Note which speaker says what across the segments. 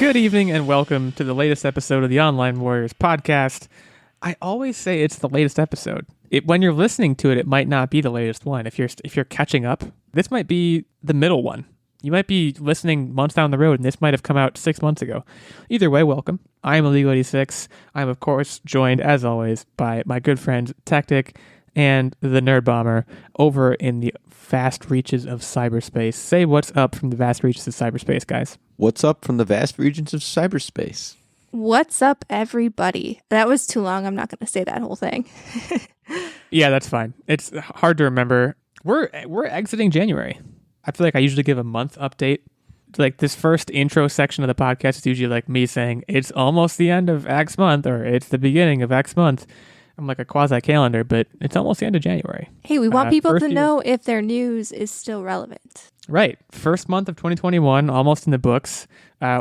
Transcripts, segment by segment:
Speaker 1: Good evening and welcome to the latest episode of the Online Warriors podcast. I always say it's the latest episode. When you're listening to it, it might not be the latest one. If you're catching up, this might be the middle one. You might be listening months down the road, and this might have come out 6 months ago. Either way, welcome. I'm Illeagle 86. I'm, of course, joined, as always, by my good friends Techtic and the Nerdbomber over in the vast reaches of cyberspace. Say what's up from the vast reaches of cyberspace, guys.
Speaker 2: What's up from the vast regions of cyberspace?
Speaker 3: What's up, everybody? That was too long. I'm not going to say that whole thing.
Speaker 1: Yeah, that's fine. It's hard to remember. We're exiting January. I feel like I usually give a month update. Like this first intro section of the podcast is usually like me saying it's almost the end of X month or it's the beginning of X month. I'm like a quasi calendar, but it's almost the end of January.
Speaker 3: Hey, we want people to know if their news is still relevant.
Speaker 1: Right. First month of 2021, almost in the books.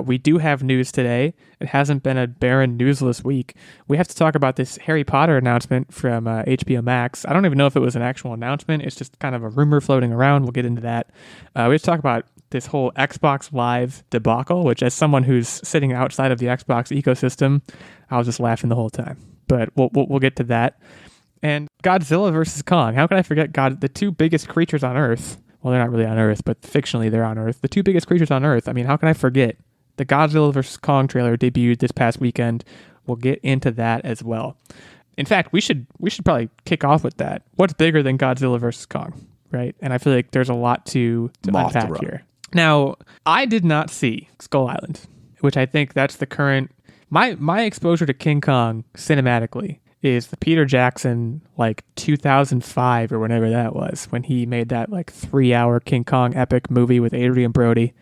Speaker 1: We do have news today. It hasn't been a barren newsless week. We have to talk about this Harry Potter announcement from HBO Max. I don't even know if it was an actual announcement. It's just kind of a rumor floating around. We'll get into that. We have to talk about this whole Xbox Live debacle, which as someone who's sitting outside of the Xbox ecosystem, I was just laughing the whole time. But we'll get to that. And Godzilla versus Kong. How can I forget the two biggest creatures on Earth? Well, they're not really on Earth, but fictionally they're on Earth. The two biggest creatures on Earth. I mean, how can I forget? The Godzilla vs. Kong trailer debuted this past weekend. We'll get into that as well. In fact, we should probably kick off with that. What's bigger than Godzilla vs. Kong, right? And I feel like there's a lot to unpack here. Now, I did not see Skull Island, which I think that's the current... My exposure to King Kong cinematically is the Peter Jackson, 2005 or whenever that was, when he made that 3-hour King Kong epic movie with Adrian Brody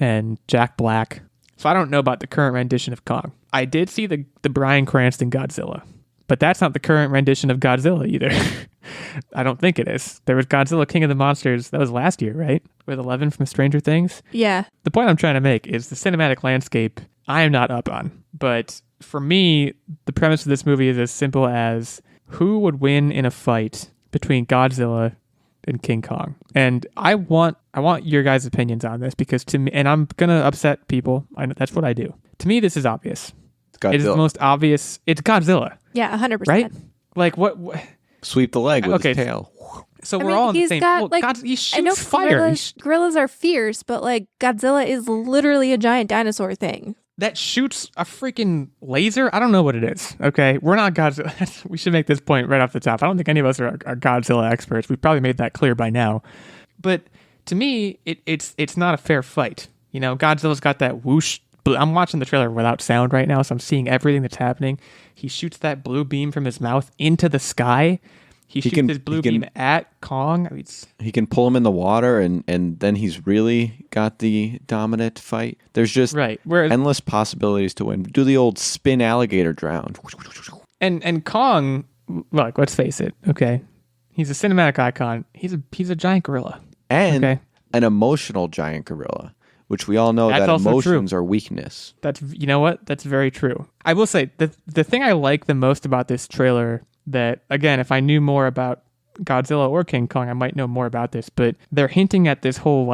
Speaker 1: and Jack Black. So I don't know about the current rendition of Kong. I did see the Bryan Cranston Godzilla, but that's not the current rendition of Godzilla either. I don't think it is. There was Godzilla King of the Monsters. That was last year, right? With 11 from Stranger Things.
Speaker 3: Yeah.
Speaker 1: The point I'm trying to make is the cinematic landscape I am not up on. But for me, the premise of this movie is as simple as who would win in a fight between Godzilla and King Kong. And I want your guys' opinions on this because to me, and I'm going to upset people. I know that's what I do. To me, this is obvious. It is the most obvious. It's Godzilla.
Speaker 3: Yeah, 100%.
Speaker 1: Right? What?
Speaker 2: Sweep the leg with his tail.
Speaker 1: So we're all on the same. He shoots fire.
Speaker 3: Gorillas are fierce, but Godzilla is literally a giant dinosaur thing
Speaker 1: that shoots a freaking laser. I don't know what it is. Okay, we're not Godzilla. We should make this point right off the top. I don't think any of us are Godzilla experts. We've probably made that clear by now. But to me, it's not a fair fight. You know, Godzilla's got that whoosh. I'm watching the trailer without sound right now, so I'm seeing everything that's happening. He shoots that blue beam from his mouth into the sky. He shoots his blue beam at Kong. I mean,
Speaker 2: he can pull him in the water, and then he's really got the dominant fight. There's just endless possibilities to win. Do the old spin alligator drown.
Speaker 1: And Kong, look, let's face it, okay? He's a cinematic icon. He's a giant gorilla.
Speaker 2: And an emotional giant gorilla, which we all know that emotions are weakness.
Speaker 1: You know what? That's very true. I will say, the thing I like the most about this trailer that, again, if I knew more about Godzilla or King Kong, I might know more about this, but they're hinting at this whole,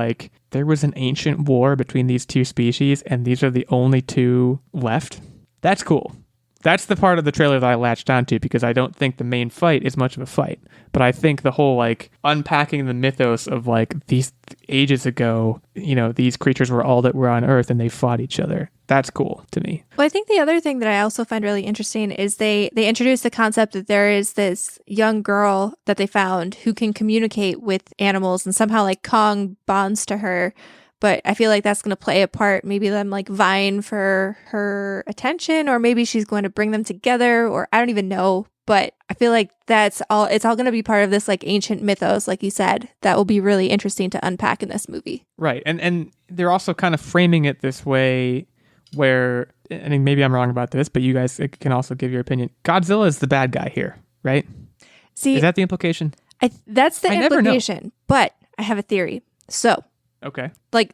Speaker 1: there was an ancient war between these two species, and these are the only two left. That's cool. That's the part of the trailer that I latched onto, because I don't think the main fight is much of a fight. But I think the whole, unpacking the mythos of, these ages ago, these creatures were all that were on Earth, and they fought each other. That's cool to me.
Speaker 3: Well, I think the other thing that I also find really interesting is they introduced the concept that there is this young girl that they found who can communicate with animals, and somehow Kong bonds to her. But I feel like that's going to play a part, maybe them vying for her attention, or maybe she's going to bring them together, or I don't even know. But I feel like it's all going to be part of this ancient mythos, like you said, that will be really interesting to unpack in this movie.
Speaker 1: Right. And they're also kind of framing it this way where, I mean, maybe I'm wrong about this, but you guys can also give your opinion. Godzilla is the bad guy here, right?
Speaker 3: See,
Speaker 1: is that the implication?
Speaker 3: That's the implication, but I have a theory. So,
Speaker 1: okay,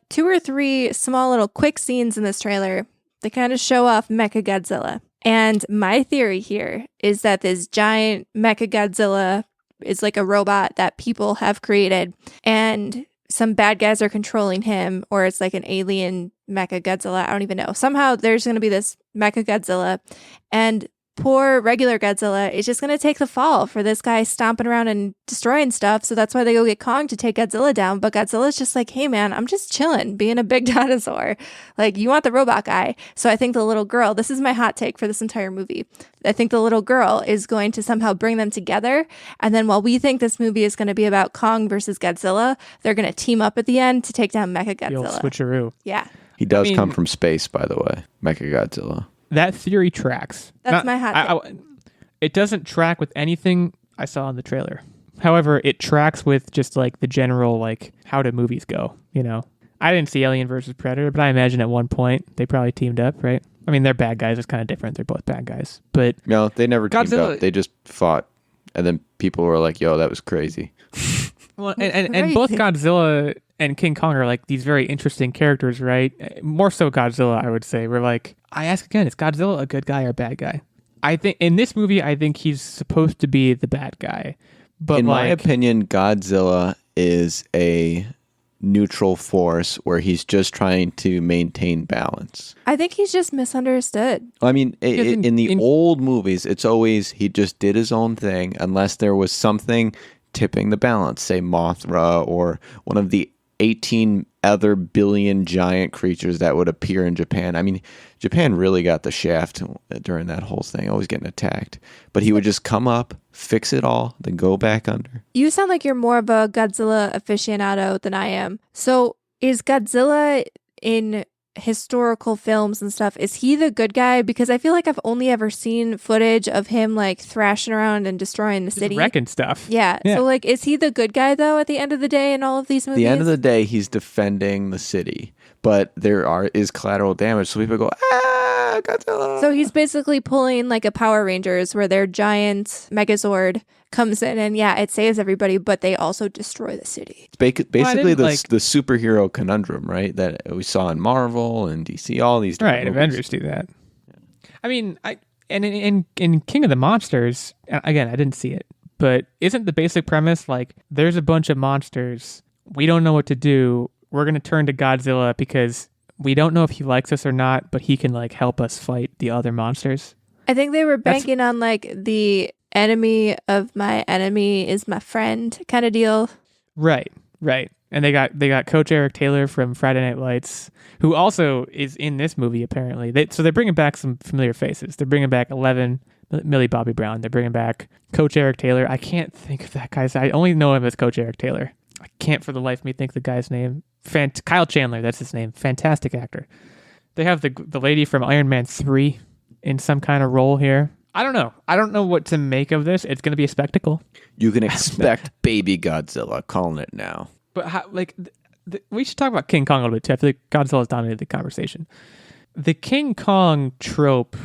Speaker 3: 2 or 3 small little quick scenes in this trailer, they kind of show off Mechagodzilla. And my theory here is that this giant Mechagodzilla is a robot that people have created, and some bad guys are controlling him, or it's like an alien mecha Godzilla. I don't even know. Somehow there's going to be this mecha Godzilla, and poor regular Godzilla is just going to take the fall for this guy stomping around and destroying stuff. So that's why they go get Kong to take Godzilla down. But Godzilla's just like, hey man, I'm just chilling, being a big dinosaur. Like, you want the robot guy. So I think the little girl, this is my hot take for this entire movie. I think the little girl is going to somehow bring them together. And then while we think this movie is going to be about Kong versus Godzilla, they're going to team up at the end to take down Mecha Godzilla.
Speaker 1: The old switcheroo.
Speaker 3: Yeah.
Speaker 2: He does come from space, by the way, Mecha Godzilla.
Speaker 1: That theory tracks.
Speaker 3: That's my hot take.
Speaker 1: It doesn't track with anything I saw in the trailer. However, it tracks with just like the general, like, how do movies go, you know? I didn't see Alien versus Predator, but I imagine at one point they probably teamed up, right? I mean, they're bad guys. It's kind of different. They're both bad guys. But
Speaker 2: no, they never teamed
Speaker 1: Godzilla,
Speaker 2: up. They just fought. And then people were like, yo, that was crazy.
Speaker 1: Well, and both Godzilla and King Kong are like these very interesting characters, right? More so Godzilla, I would say. We're like, I ask again, is Godzilla a good guy or a bad guy? I think in this movie, I think he's supposed to be the bad guy. But
Speaker 2: in my opinion, Godzilla is a neutral force where he's just trying to maintain balance.
Speaker 3: I think he's just misunderstood.
Speaker 2: I mean, in the old movies, it's always he just did his own thing unless there was something tipping the balance, say Mothra or one of the 18 other billion giant creatures that would appear in Japan. I mean, Japan really got the shaft during that whole thing, always getting attacked. But he would just come up, fix it all, then go back under.
Speaker 3: You sound like you're more of a Godzilla aficionado than I am. So is Godzilla in historical films and stuff, is he the good guy? Because I feel like I've only ever seen footage of him like thrashing around and destroying the city,
Speaker 1: wrecking stuff.
Speaker 3: Yeah. So like, is he the good guy though at the end of the day in all of these movies?
Speaker 2: At the end of the day, he's defending the city, but there is collateral damage, so people go, Godzilla.
Speaker 3: So he's basically pulling like a Power Rangers where their giant Megazord comes in and it saves everybody, but they also destroy the city.
Speaker 2: It's basically the superhero conundrum, right? That we saw in Marvel and DC, all these different movies.
Speaker 1: Avengers do that. I mean, in King of the Monsters, again, I didn't see it, but isn't the basic premise like there's a bunch of monsters, we don't know what to do, we're going to turn to Godzilla because we don't know if he likes us or not, but he can like help us fight the other monsters? I
Speaker 3: think they were banking on like the enemy of my enemy is my friend kind of deal.
Speaker 1: Right. And they got Coach Eric Taylor from Friday Night Lights, who also is in this movie apparently. So they're bringing back some familiar faces. They're bringing back 11, Millie Bobby Brown. They're bringing back Coach Eric Taylor. I can't think of that guy's. I only know him as Coach Eric Taylor. I can't for the life of me think the guy's name. Kyle Chandler, that's his name. Fantastic actor. They have the lady from Iron Man 3 in some kind of role here. I don't know. I don't know what to make of this. It's going to be a spectacle.
Speaker 2: You can expect baby Godzilla, calling it now.
Speaker 1: But how, like, we should talk about King Kong a little bit too. I feel like Godzilla's dominated the conversation. The King Kong trope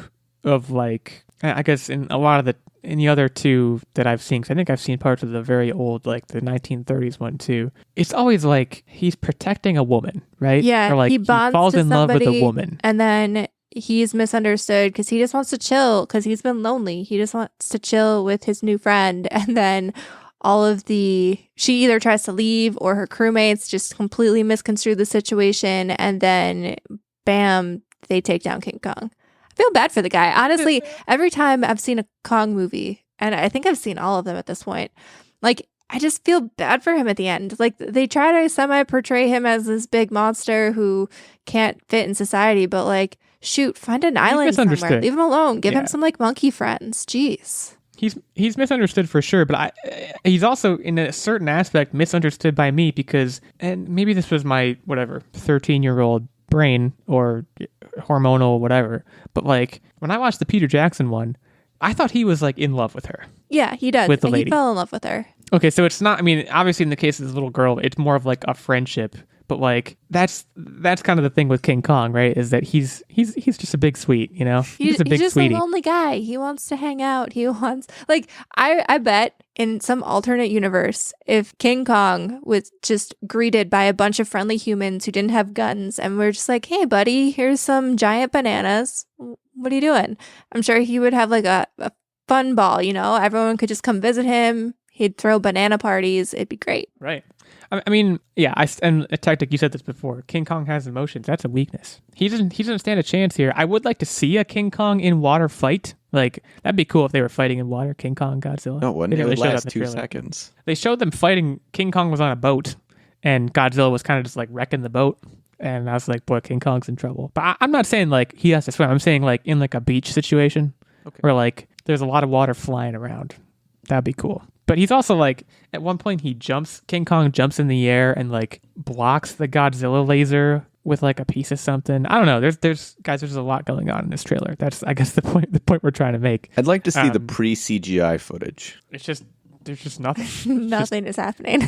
Speaker 1: of like, I guess in a lot of in the other two that I've seen, because I think I've seen parts of the very old, like the 1930s one too. It's always like he's protecting a woman, right?
Speaker 3: Yeah,
Speaker 1: or like he falls in love with a woman,
Speaker 3: and then he's misunderstood because he just wants to chill because he's been lonely. He just wants to chill with his new friend, and then she either tries to leave or her crewmates just completely misconstrue the situation, and then bam, they take down King Kong. I feel bad for the guy. Honestly, every time I've seen a Kong movie, and I think I've seen all of them at this point, like, I just feel bad for him at the end. Like, they try to semi-portray him as this big monster who can't fit in society, but, like, shoot, find an island somewhere. Leave him alone. Give him some, like, monkey friends. Jeez.
Speaker 1: He's misunderstood for sure, but he's also, in a certain aspect, misunderstood by me because, and maybe this was my, 13-year-old brain or hormonal whatever, but like when I watched the Peter Jackson one, I thought he was like in love with her.
Speaker 3: Yeah, he does.
Speaker 1: With the lady.
Speaker 3: He fell in love with her.
Speaker 1: Okay, so it's not, I mean, obviously in the case of this little girl, it's more of like a friendship, but like that's kind of the thing with King Kong, right? Is that he's just a big sweet, you know?
Speaker 3: He's just
Speaker 1: sweetie.
Speaker 3: A lonely guy. He wants to hang out. He wants, like, I bet in some alternate universe, if King Kong was just greeted by a bunch of friendly humans who didn't have guns and we're just like, hey buddy, here's some giant bananas. What are you doing? I'm sure he would have like a fun ball, you know? Everyone could just come visit him. He'd throw banana parties. It'd be great.
Speaker 1: Right. I mean, yeah, and Techtic, you said this before. King Kong has emotions. That's a weakness. He doesn't stand a chance here. I would like to see a King Kong in water fight. Like, that'd be cool if they were fighting in water, King Kong, Godzilla.
Speaker 2: No, it wouldn't.
Speaker 1: They
Speaker 2: It would
Speaker 1: showed that in
Speaker 2: last
Speaker 1: the
Speaker 2: 2
Speaker 1: trailer.
Speaker 2: seconds.
Speaker 1: They showed them fighting. King Kong was on a boat, and Godzilla was kind of just like wrecking the boat. And I was like, boy, King Kong's in trouble. But I'm not saying like he has to swim. I'm saying like in like a beach situation where like there's a lot of water flying around. That'd be cool. But he's also like, at one point King Kong jumps in the air and like blocks the Godzilla laser with like a piece of something. I don't know. There's a lot going on in this trailer. That's, I guess, the point we're trying to make.
Speaker 2: I'd like to see the pre-CGI footage.
Speaker 1: There's just nothing.
Speaker 3: Nothing is happening.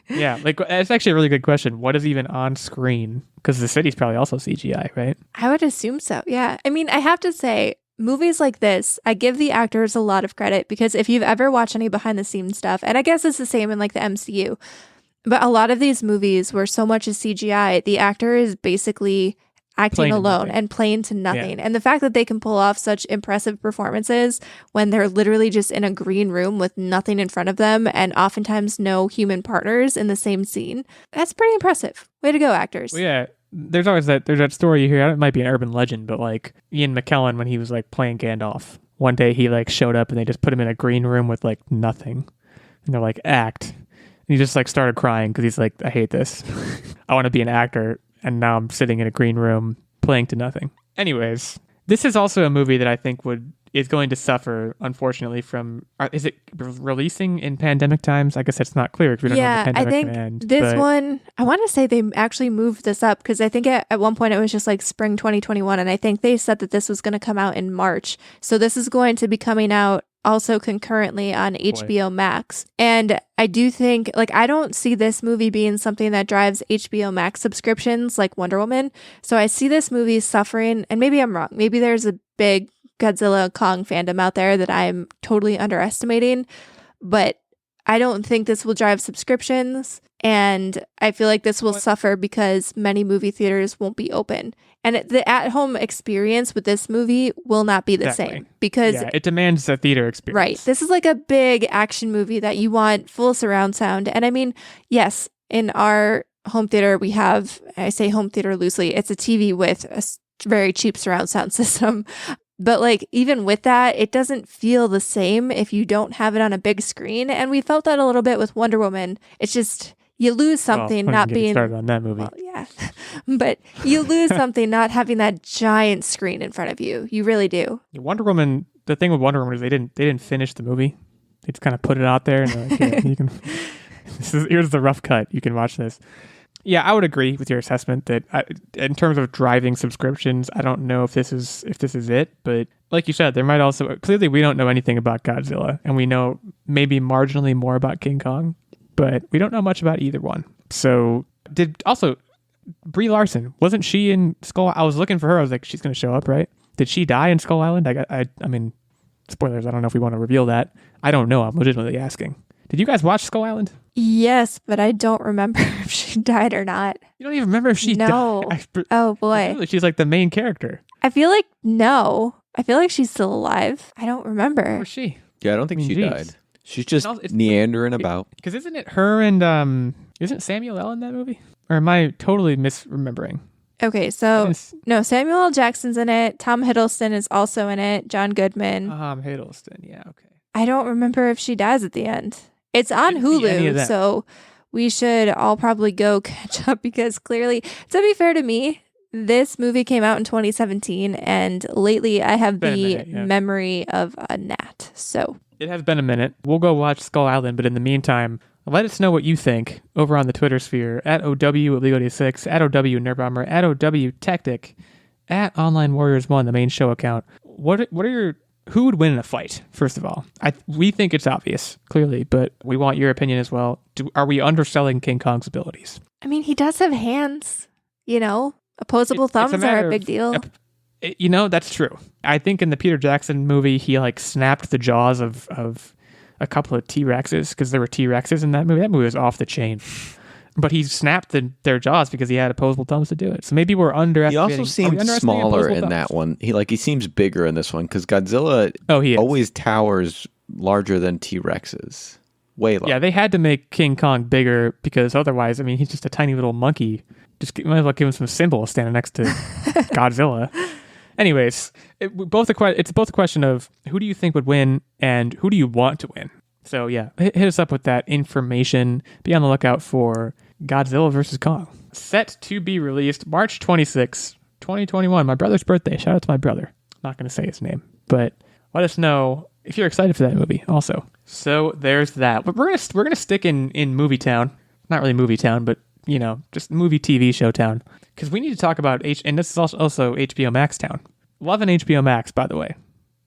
Speaker 1: Yeah, like it's actually a really good question. What is even on screen? Because the city's probably also CGI, right?
Speaker 3: I would assume so. Yeah. I mean, I have to say, movies like this, I give the actors a lot of credit because if you've ever watched any behind the scenes stuff, and I guess it's the same in like the MCU, but a lot of these movies where so much is CGI, the actor is basically acting
Speaker 1: Playing to
Speaker 3: alone
Speaker 1: nothing.
Speaker 3: and playing to nothing.
Speaker 1: Yeah.
Speaker 3: And the fact that they can pull off such impressive performances when they're literally just in a green room with nothing in front of them and oftentimes no human partners in the same scene, that's pretty impressive. Way to go, actors.
Speaker 1: Well, yeah. There's that story you hear. It might be an urban legend, but like Ian McKellen, when he was like playing Gandalf, one day he like showed up and they just put him in a green room with like nothing, and they're like, act, and he just like started crying because he's like, I hate this. I want to be an actor, and now I'm sitting in a green room playing to nothing. Anyways, this is also a movie that I think is going to suffer, unfortunately, from... Is it releasing in pandemic times? I guess that's not clear because we don't know when the
Speaker 3: I
Speaker 1: pandemic
Speaker 3: think
Speaker 1: can end.
Speaker 3: this one, I want to say they actually moved this up because I think at one point it was just like spring 2021, and I think they said that this was going to come out in March. So this is going to be coming out also concurrently on HBO Max. And I do think, like, I don't see this movie being something that drives HBO Max subscriptions like Wonder Woman. So I see this movie suffering, and maybe I'm wrong. Maybe there's a big Godzilla Kong fandom out there that I'm totally underestimating, but I don't think this will drive subscriptions, and I feel like this will suffer because many movie theaters won't be open, and the at-home experience with this movie will not be the same because
Speaker 1: it demands a theater experience.
Speaker 3: Right. This is like a big action movie that you want full surround sound, and I mean, yes, in our home theater we have, I say home theater loosely, it's a TV with a very cheap surround sound system. But like even with that, it doesn't feel the same if you don't have it on a big screen. And we felt that a little bit with Wonder Woman. It's just you lose something not being
Speaker 1: started on that movie.
Speaker 3: Well, yeah, but you lose something not having that giant screen in front of you. You really do.
Speaker 1: Wonder Woman. The thing with Wonder Woman is they didn't finish the movie. They just kind of put it out there and they're like, yeah, you can. Here's the rough cut. You can watch this. Yeah, I would agree with your assessment that in terms of driving subscriptions, I don't know if this is it. But like you said, there might also clearly we don't know anything about Godzilla, and we know maybe marginally more about King Kong, but we don't know much about either one. So Brie Larson, wasn't she in Skull? I was looking for her. I was like, she's going to show up, right? Did she die in Skull Island? I mean, spoilers. I don't know if we want to reveal that. I don't know. I'm legitimately asking. Did you guys watch Skull Island?
Speaker 3: Yes, but I don't remember if she died or not.
Speaker 1: You don't even remember if she died?
Speaker 3: Oh, boy.
Speaker 1: She's like the main character.
Speaker 3: I feel like no. I feel like she's still alive. I don't remember.
Speaker 1: Where's she?
Speaker 2: Yeah, I don't think she died. She's just meandering about.
Speaker 1: Because isn't it her and isn't Samuel L. in that movie? Or am I totally misremembering?
Speaker 3: Okay, so no, Samuel L. Jackson's in it. Tom Hiddleston is also in it. John Goodman.
Speaker 1: Hiddleston, yeah, okay.
Speaker 3: I don't remember if she dies at the end. It's on Hulu, so we should all probably go catch up because clearly, to be fair to me, this movie came out in 2017, and lately I have the memory of a gnat. So
Speaker 1: it has been a minute. We'll go watch Skull Island, but in the meantime, let us know what you think over on the Twitter sphere at OW_Illeagle86, at OW Nerdbomber, at OW Techtic, at Online Warriors 1, the main show account. Who would win in a fight, first of all? We think it's obvious, clearly, but we want your opinion as well. Are we underselling King Kong's abilities?
Speaker 3: I mean, he does have hands, Opposable thumbs are a big deal.
Speaker 1: That's true. I think in the Peter Jackson movie, he like snapped the jaws of a couple of T-Rexes because there were T-Rexes in that movie. That movie was off the chain. But he snapped their jaws because he had opposable thumbs to do it. So maybe we're underestimating.
Speaker 2: He also seemed smaller in that one. He seems bigger in this one because Godzilla always towers larger than T-Rexes. Way low.
Speaker 1: Yeah, they had to make King Kong bigger because otherwise, I mean, he's just a tiny little monkey. Might as well give him some symbols standing next to Godzilla. Anyways, it's both a question of who do you think would win and who do you want to win. So yeah, hit us up with that information. Be on the lookout for Godzilla vs. Kong. Set to be released March 26, 2021. My brother's birthday. Shout out to my brother. Not going to say his name, but let us know if you're excited for that movie also. So there's that. But we're gonna stick in movie town. Not really movie town, but just movie TV show town. Because we need to talk about and this is also HBO Max town. Loving HBO Max, by the way.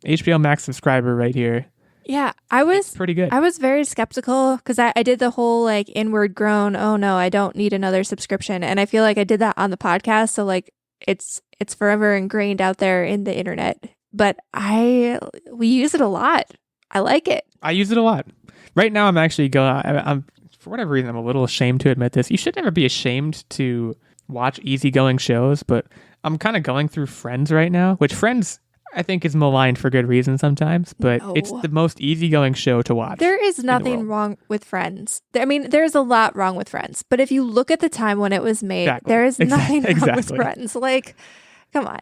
Speaker 1: HBO Max subscriber right here.
Speaker 3: Yeah, I was
Speaker 1: pretty good.
Speaker 3: I was very skeptical because I did the whole like inward groan. Oh no, I don't need another subscription, and I feel like I did that on the podcast. So like it's forever ingrained out there in the internet. But we use it a lot. I like it.
Speaker 1: I use it a lot. Right now, I'm actually I'm for whatever reason I'm a little ashamed to admit this. You should never be ashamed to watch easygoing shows, but I'm kind of going through Friends right now, which Friends I think is maligned for good reason sometimes, but it's the most easygoing show to watch.
Speaker 3: There is nothing wrong with Friends. I mean, there's a lot wrong with Friends, but if you look at the time when it was made, there is nothing wrong with Friends. Like, come on.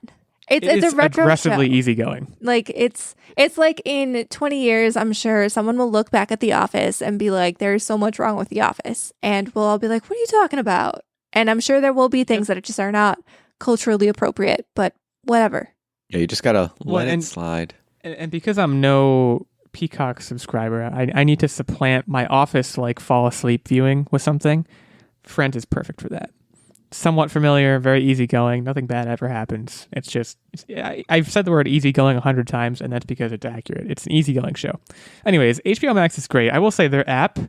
Speaker 3: It's a retro
Speaker 1: aggressively
Speaker 3: show.
Speaker 1: Easygoing.
Speaker 3: Like it's like in 20 years, I'm sure someone will look back at The Office and be like, "There's so much wrong with The Office," and we'll all be like, "What are you talking about?" And I'm sure there will be things that just are not culturally appropriate, but whatever.
Speaker 2: Yeah, you just gotta let it slide.
Speaker 1: And because I'm no Peacock subscriber, I need to supplant my Office like fall asleep viewing with something. Friends is perfect for that. Somewhat familiar, very easygoing. Nothing bad ever happens. It's just, I've said the word easygoing 100 times, and that's because it's accurate. It's an easygoing show. Anyways, HBO Max is great. I will say their app,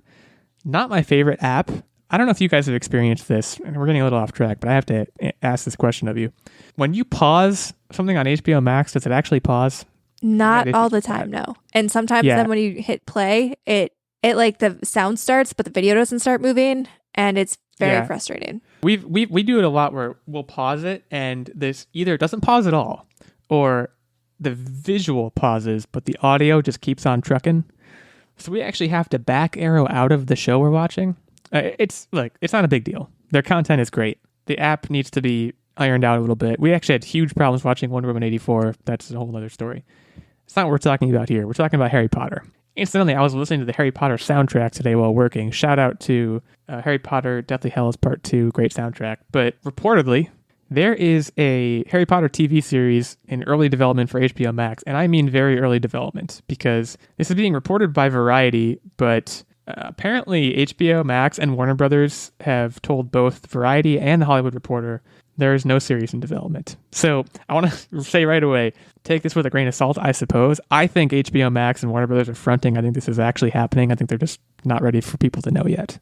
Speaker 1: not my favorite app. I don't know if you guys have experienced this, and we're getting a little off track, but I have to ask this question of you. When you pause something on HBO Max, does it actually pause?
Speaker 3: Not all the time, no. And sometimes then when you hit play, it like the sound starts, but the video doesn't start moving, and it's very frustrating. We
Speaker 1: do it a lot where we'll pause it, and this either it doesn't pause at all, or the visual pauses, but the audio just keeps on trucking. So we actually have to back arrow out of the show we're watching. It's not a big deal. Their content is great. The app needs to be ironed out a little bit. We actually had huge problems watching Wonder Woman 84. That's a whole other story. It's not what we're talking about here. We're talking about Harry Potter. Incidentally, I was listening to the Harry Potter soundtrack today while working. Shout out to Harry Potter Deathly Hallows Part 2. Great soundtrack. But reportedly, there is a Harry Potter TV series in early development for HBO Max. And I mean very early development because this is being reported by Variety, but apparently HBO Max and Warner Brothers have told both Variety and The Hollywood Reporter there is no series in development. So I want to say right away, take this with a grain of salt, I suppose. I think HBO Max and Warner Brothers are fronting. I think this is actually happening. I think they're just not ready for people to know yet.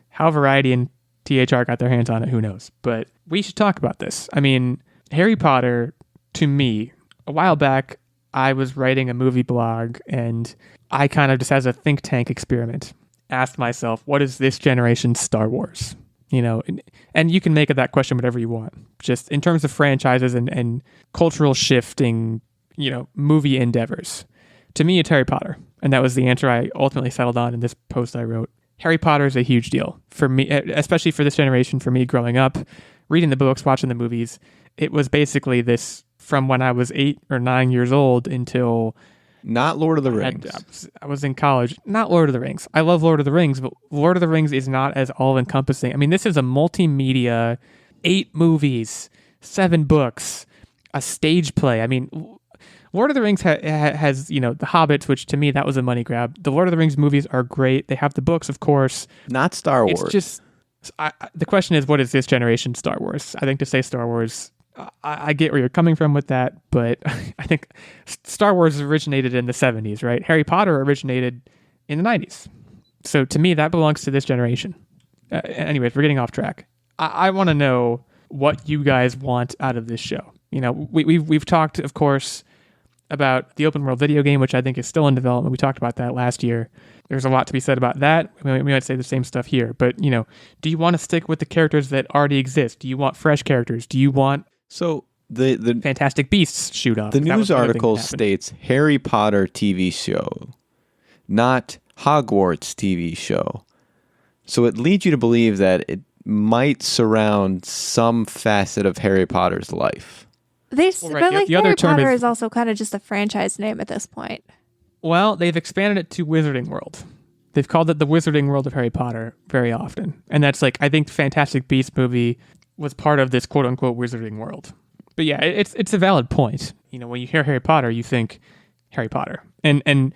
Speaker 1: How Variety and THR got their hands on it, who knows? But we should talk about this. I mean, Harry Potter, to me, a while back, I was writing a movie blog, and I kind of just as a think tank experiment asked myself, what is this generation's Star Wars? And you can make of that question whatever you want. Just in terms of franchises and cultural shifting, movie endeavors. To me, it's Harry Potter. And that was the answer I ultimately settled on in this post I wrote. Harry Potter is a huge deal for me, especially for this generation, for me growing up, reading the books, watching the movies. It was basically this from when I was 8 or 9 years old until...
Speaker 2: Not Lord of the Rings.
Speaker 1: I was in college. Not Lord of the Rings. I love Lord of the Rings, but Lord of the Rings is not as all-encompassing. I mean, this is a multimedia, 8 movies, 7 books, a stage play. I mean, Lord of the Rings has, The Hobbits, which to me, that was a money grab. The Lord of the Rings movies are great. They have the books, of course.
Speaker 2: Not Star Wars.
Speaker 1: It's just, the question is, what is this generation Star Wars? I think to say Star Wars... I get where you're coming from with that, but I think Star Wars originated in the 70s, right? Harry Potter originated in the 90s. So to me, that belongs to this generation. Anyways, we're getting off track. I want to know what you guys want out of this show. We've talked, of course, about the open world video game, which I think is still in development. We talked about that last year. There's a lot to be said about that. We might say the same stuff here, but do you want to stick with the characters that already exist? Do you want fresh characters? Do you want...
Speaker 2: So the
Speaker 1: Fantastic Beasts shoot off.
Speaker 2: The news article states Harry Potter TV show, not Hogwarts TV show. So it leads you to believe that it might surround some facet of Harry Potter's life.
Speaker 3: But like Harry Potter is also kind of just a franchise name at this point.
Speaker 1: Well, they've expanded it to Wizarding World. They've called it the Wizarding World of Harry Potter very often. And that's like, I think Fantastic Beasts movie was part of this quote-unquote Wizarding World. But yeah, it's a valid point. You know, when you hear Harry Potter, you think Harry Potter. And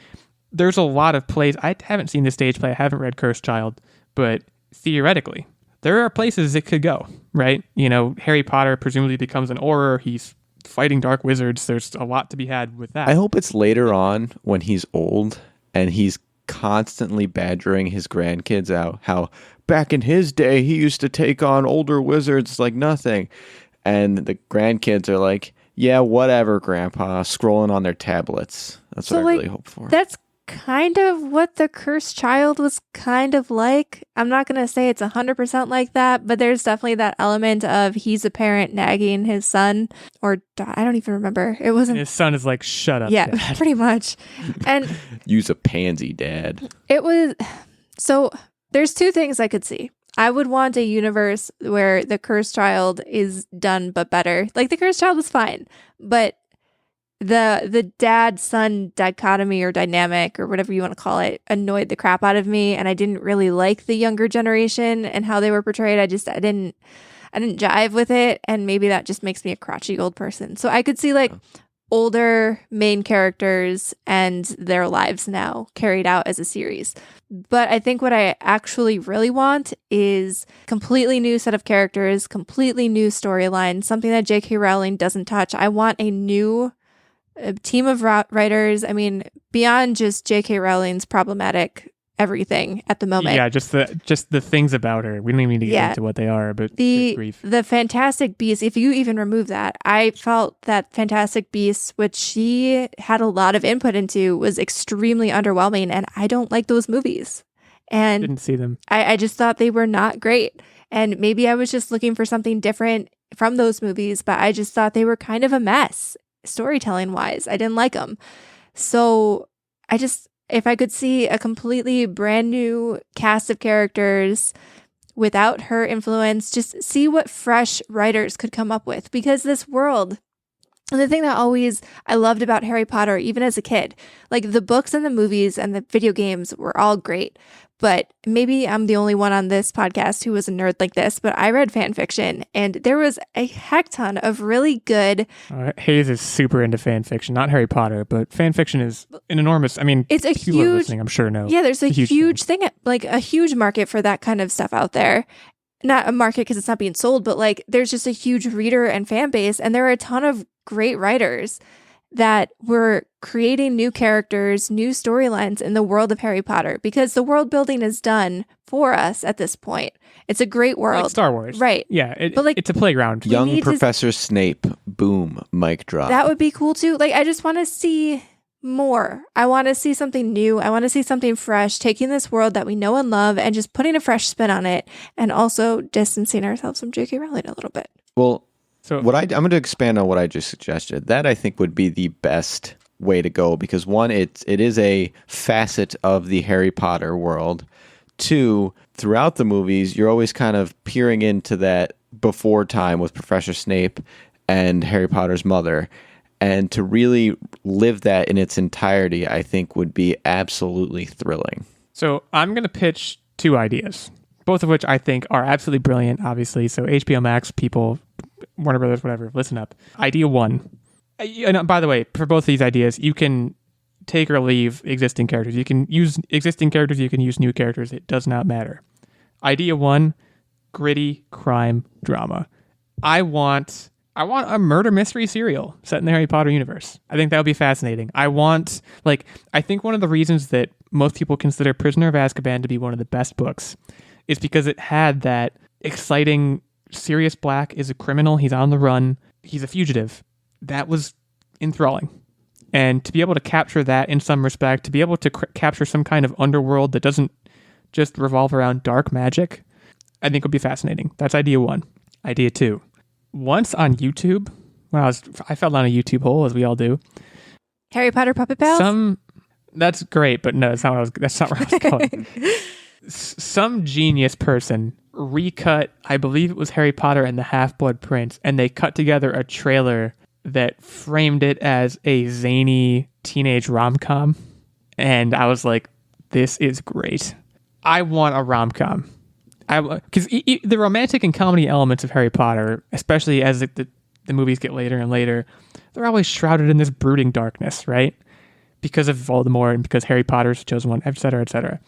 Speaker 1: there's a lot of plays. I haven't seen the stage play. I haven't read Cursed Child. But theoretically, there are places it could go, right? You know, Harry Potter presumably becomes an Auror. He's fighting dark wizards. There's a lot to be had with that.
Speaker 2: I hope it's later on when he's old and he's constantly badgering his grandkids out how back in his day he used to take on older wizards like nothing. And the grandkids are like, yeah, whatever, Grandpa, scrolling on their tablets. That's what I really hope for.
Speaker 3: That's kind of what the Cursed Child was kind of like. I'm not going to say it's 100% like that, but there's definitely that element of he's a parent nagging his son, or I don't even remember. It wasn't.
Speaker 1: His son is like, shut up.
Speaker 3: Yeah,
Speaker 1: Dad.
Speaker 3: Pretty much. And
Speaker 2: use a pansy, Dad.
Speaker 3: It was. So there's two things I could see. I would want a universe where the Cursed Child is done but better. Like the Cursed Child was fine, but the dad-son dichotomy or dynamic or whatever you want to call it annoyed the crap out of me, and I didn't really like the younger generation and how they were portrayed. I didn't jive with it, and maybe that just makes me a crotchety old person. So I could see like older main characters and their lives now carried out as a series. But I think what I actually really want is completely new set of characters, completely new storyline, something that J.K. Rowling doesn't touch. I want a new team of writers. I mean, beyond just J.K. Rowling's problematic everything at the moment.
Speaker 1: Yeah, just the things about her. We don't even need to get into what they are, but
Speaker 3: the Fantastic Beasts, if you even remove that, I felt that Fantastic Beasts, which she had a lot of input into, was extremely underwhelming, and I don't like those movies. And
Speaker 1: didn't see them.
Speaker 3: I just thought they were not great. And maybe I was just looking for something different from those movies, but I just thought they were kind of a mess, storytelling wise. I didn't like them. So if I could see a completely brand new cast of characters without her influence, just see what fresh writers could come up with. Because this world, and the thing that I loved about Harry Potter, even as a kid, like the books and the movies and the video games were all great. But maybe I'm the only one on this podcast who was a nerd like this, but I read fan fiction, and there was a heck ton of really good...
Speaker 1: Hayes is super into fan fiction, not Harry Potter, but fan fiction is an enormous... I mean,
Speaker 3: it's a
Speaker 1: people
Speaker 3: huge...
Speaker 1: are listening, I'm sure know.
Speaker 3: Yeah, there's a huge thing, like a huge market for that kind of stuff out there. Not a market because it's not being sold, but like there's just a huge reader and fan base, and there are a ton of great writers that were creating new characters, new storylines in the world of Harry Potter, because the world building is done for us at this point. It's a great world.
Speaker 1: Like Star Wars.
Speaker 3: Right.
Speaker 1: Yeah, but like, it's a playground.
Speaker 2: Young Professor Snape, boom, mic drop.
Speaker 3: That would be cool too. Like, I just want to see more. I want to see something new. I want to see something fresh, taking this world that we know and love and just putting a fresh spin on it, and also distancing ourselves from J.K. Rowling a little bit.
Speaker 2: Well, so I'm going to expand on what I just suggested. That I think would be the best way to go, because one, it is a facet of the Harry Potter world. Two, throughout the movies, you're always kind of peering into that before time with Professor Snape and Harry Potter's mother. And to really live that in its entirety, I think would be absolutely thrilling.
Speaker 1: So I'm going to pitch two ideas, both of which I think are absolutely brilliant, obviously. So HBO Max people, Warner Brothers, whatever, listen up. Idea one. And by the way, for both of these ideas, you can take or leave existing characters. You can use existing characters. You can use new characters. It does not matter. Idea one, gritty crime drama. I want a murder mystery serial set in the Harry Potter universe. I think that would be fascinating. I think one of the reasons that most people consider Prisoner of Azkaban to be one of the best books is because it had that exciting Sirius Black is a criminal. He's on the run. He's a fugitive. That was enthralling. And to be able to capture that in some respect, to be able to capture some kind of underworld that doesn't just revolve around dark magic, I think would be fascinating. That's idea one. Idea two. Once on YouTube, when I fell down a YouTube hole, as we all do.
Speaker 3: Harry Potter Puppet Pals?
Speaker 1: That's great, but no, that's not where I was going. Some genius person recut, I believe it was Harry Potter and the Half-Blood Prince, and they cut together a trailer that framed it as a zany teenage rom-com. And I was like, this is great. I want a rom-com. Because the romantic and comedy elements of Harry Potter, especially as the movies get later and later, they're always shrouded in this brooding darkness, right? Because of Voldemort and because Harry Potter's the chosen one, et cetera, et cetera.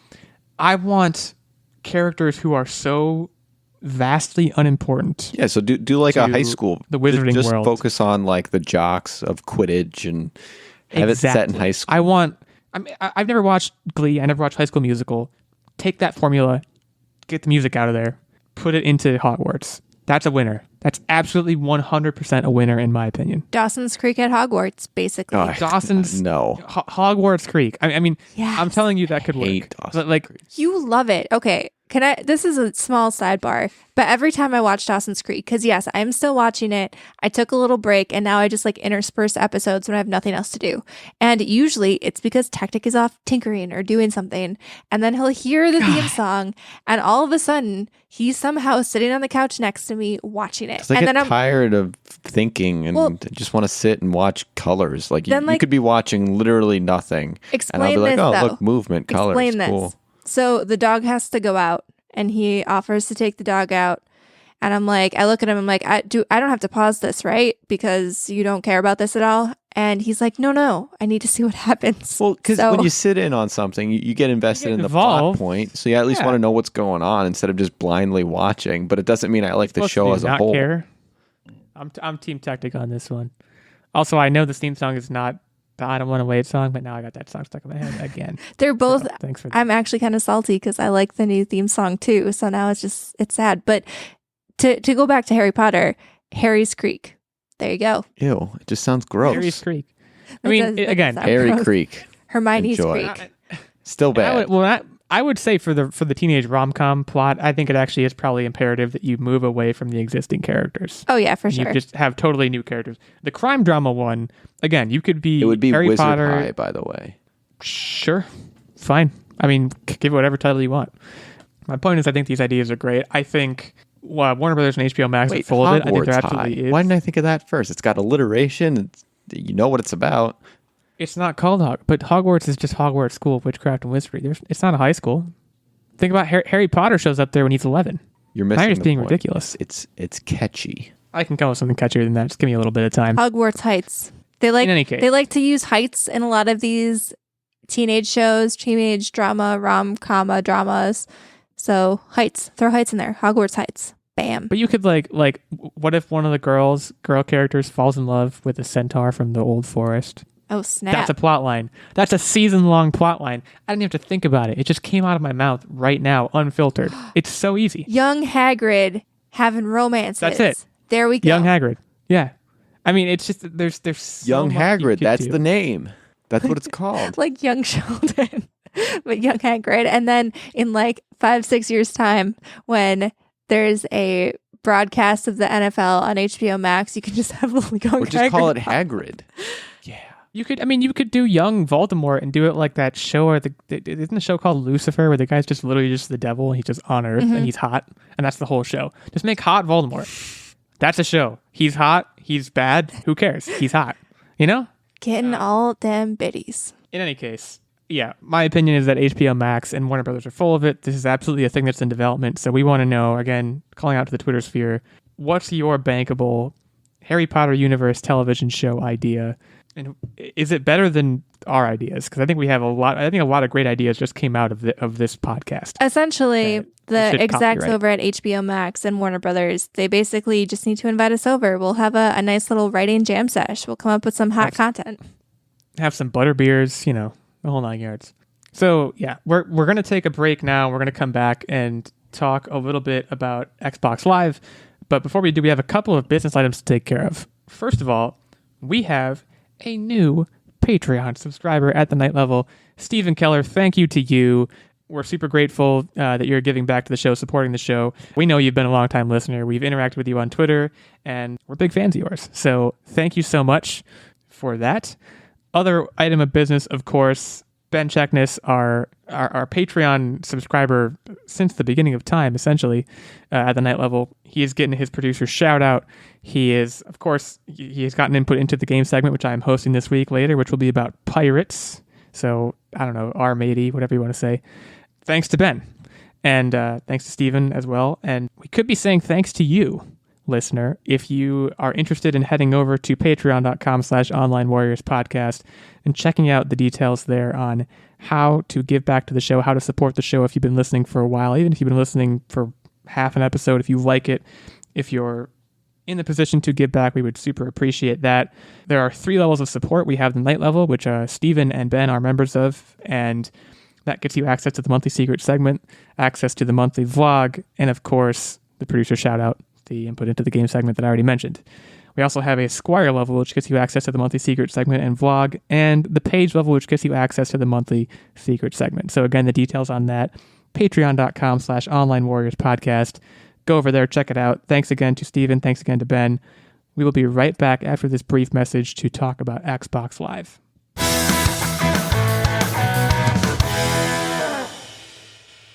Speaker 1: I want characters who are so vastly unimportant.
Speaker 2: Yeah, so do like a high school.
Speaker 1: The wizarding
Speaker 2: just
Speaker 1: world.
Speaker 2: Focus on like the jocks of Quidditch and have it set in high school.
Speaker 1: I've never watched Glee. I never watched High School Musical. Take that formula, get the music out of there, put it into Hogwarts. That's a winner. That's absolutely 100% a winner in my opinion.
Speaker 3: Dawson's Creek at Hogwarts, basically.
Speaker 1: Dawson's
Speaker 2: no
Speaker 1: Hogwarts Creek. I mean,
Speaker 3: yes.
Speaker 1: I'm telling you that could work.
Speaker 2: Hate Dawson's
Speaker 1: like
Speaker 2: Creek.
Speaker 3: You love it. Okay. This is a small sidebar, but every time I watch Dawson's Creek, because yes, I'm still watching it. I took a little break and now I just like intersperse episodes when I have nothing else to do. And usually it's because Techtic is off tinkering or doing something. And then he'll hear the theme song and all of a sudden he's somehow sitting on the couch next to me watching it.
Speaker 2: I
Speaker 3: and
Speaker 2: get
Speaker 3: then I'm
Speaker 2: tired of thinking and just want to sit and watch colors. Like you could be watching literally nothing.
Speaker 3: Explain
Speaker 2: and I'll be like,
Speaker 3: this,
Speaker 2: oh,
Speaker 3: though.
Speaker 2: look, movement, colors,
Speaker 3: Explain this.
Speaker 2: cool.
Speaker 3: So the dog has to go out and he offers to take the dog out. And I'm like, I look at him, I'm like, I don't have to pause this, right? Because you don't care about this at all. And he's like, no, I need to see what happens.
Speaker 2: Well, because when you sit in on something, you get invested in the plot point. So you at least want to know what's going on instead of just blindly watching. But it doesn't mean I like the show as a whole.
Speaker 1: Care. I'm Team Techtic on this one. Also, I know the theme song is not the I Don't Want to Wait song, but now I got that song stuck in my head again.
Speaker 3: They're both.
Speaker 1: So, thanks for that.
Speaker 3: I'm actually kind of salty because I like the new theme song too. So now it's sad. But to go back to Harry Potter, Harry's Creek. There you go.
Speaker 2: Ew, it just sounds gross.
Speaker 1: Harry's Creek. I mean, again,
Speaker 2: Harry Creek.
Speaker 3: Hermione's
Speaker 2: Enjoy.
Speaker 3: Creek.
Speaker 2: Still bad.
Speaker 1: I would say for the teenage rom-com plot, I think it actually is probably imperative that you move away from the existing characters.
Speaker 3: Oh yeah, for sure.
Speaker 1: You just have totally new characters. The crime drama one, again, you could be.
Speaker 2: It would be
Speaker 1: Harry
Speaker 2: Wizard
Speaker 1: Potter.
Speaker 2: High, by the way.
Speaker 1: Sure, fine. I mean, give it whatever title you want. My point is, I think these ideas are great. I think Warner Brothers and HBO Max have folded. I think there absolutely is.
Speaker 2: Why didn't I think of that first? It's got alliteration. You know what it's about.
Speaker 1: It's not called but Hogwarts is just Hogwarts School of Witchcraft and Wizardry. It's not a high school. Think about Harry Potter shows up there when he's 11.
Speaker 2: You're missing.
Speaker 1: Now you're just being
Speaker 2: point.
Speaker 1: ridiculous.
Speaker 2: It's catchy.
Speaker 1: I can come up with something catchier than that. Just give me a little bit of time.
Speaker 3: Hogwarts Heights. In any case, they like to use heights in a lot of these teenage shows, teenage drama, rom-com dramas. So heights, throw heights in there. Hogwarts Heights. Bam.
Speaker 1: But you could like, what if one of the girl characters falls in love with a centaur from the old forest?
Speaker 3: Oh, snap.
Speaker 1: That's a plot line. That's a season-long plot line. I didn't have to think about it. It just came out of my mouth right now, unfiltered. It's so easy.
Speaker 3: Young Hagrid having romances.
Speaker 1: That's it.
Speaker 3: There we go.
Speaker 1: Young Hagrid. Yeah. I mean, it's just, there's so
Speaker 2: Young
Speaker 1: much
Speaker 2: Hagrid. That's
Speaker 1: do.
Speaker 2: the name. That's what it's called.
Speaker 3: Like Young Sheldon, but Young Hagrid. And then in like 5-6 years' time, when there's a broadcast of the NFL on HBO Max, you can just have little Young Hagrid.
Speaker 2: Or just call it Hagrid. Yeah.
Speaker 1: You could do young Voldemort and do it like that show, or isn't the show called Lucifer, where the guy's just literally just the devil and he's just on Earth and he's hot, and that's the whole show. Just make hot Voldemort. That's a show. He's hot. He's bad. Who cares? He's hot. You know?
Speaker 3: Getting all them biddies.
Speaker 1: In any case, yeah, my opinion is that HBO Max and Warner Brothers are full of it. This is absolutely a thing that's in development. So we want to know, again, calling out to the Twitter sphere, what's your bankable Harry Potter universe television show idea? And is it better than our ideas? Because I think we have a lot of great ideas just came out of this podcast.
Speaker 3: Essentially, the execs
Speaker 1: copyright.
Speaker 3: over at HBO Max and Warner Brothers, they basically just need to invite us over. We'll have a nice little writing jam sesh. We'll come up with some hot content.
Speaker 1: Have some butter beers, the whole 9 yards. So yeah, we're going to take a break now. We're going to come back and talk a little bit about Xbox Live. But before we do, we have a couple of business items to take care of. First of all, we have a new Patreon subscriber at the night level. Stephen Keller, thank you to you. We're super grateful that you're giving back to the show, supporting the show. We know you've been a long-time listener. We've interacted with you on Twitter, and we're big fans of yours. So thank you so much for that. Other item of business, of course, Ben Checkness, our Patreon subscriber since the beginning of time, essentially, at the night level. He is getting his producer shout out. He is, of course, he has gotten input into the game segment, which I am hosting this week later, which will be about pirates. So, I don't know, R-matey, whatever you want to say. Thanks to Ben. And thanks to Steven as well. And we could be saying thanks to you, listener, if you are interested in heading over to patreon.com/onlinewarriorspodcast and checking out the details there on how to give back to the show, how to support the show if you've been listening for a while, even if you've been listening for half an episode, if you like it, if you're in the position to give back, we would super appreciate that. There are 3 levels of support. We have the night level, which Steven and Ben are members of, and that gets you access to the monthly secret segment, access to the monthly vlog, and of course, the producer shout out, the input into the game segment that I already mentioned. We also have a Squire level, which gets you access to the monthly secret segment and vlog, and the page level, which gets you access to the monthly secret segment. So again, the details on that, patreon.com/onlinewarriorspodcast. Go over there, check it out. Thanks again to Steven. Thanks again to Ben. We will be right back after this brief message to talk about Xbox Live.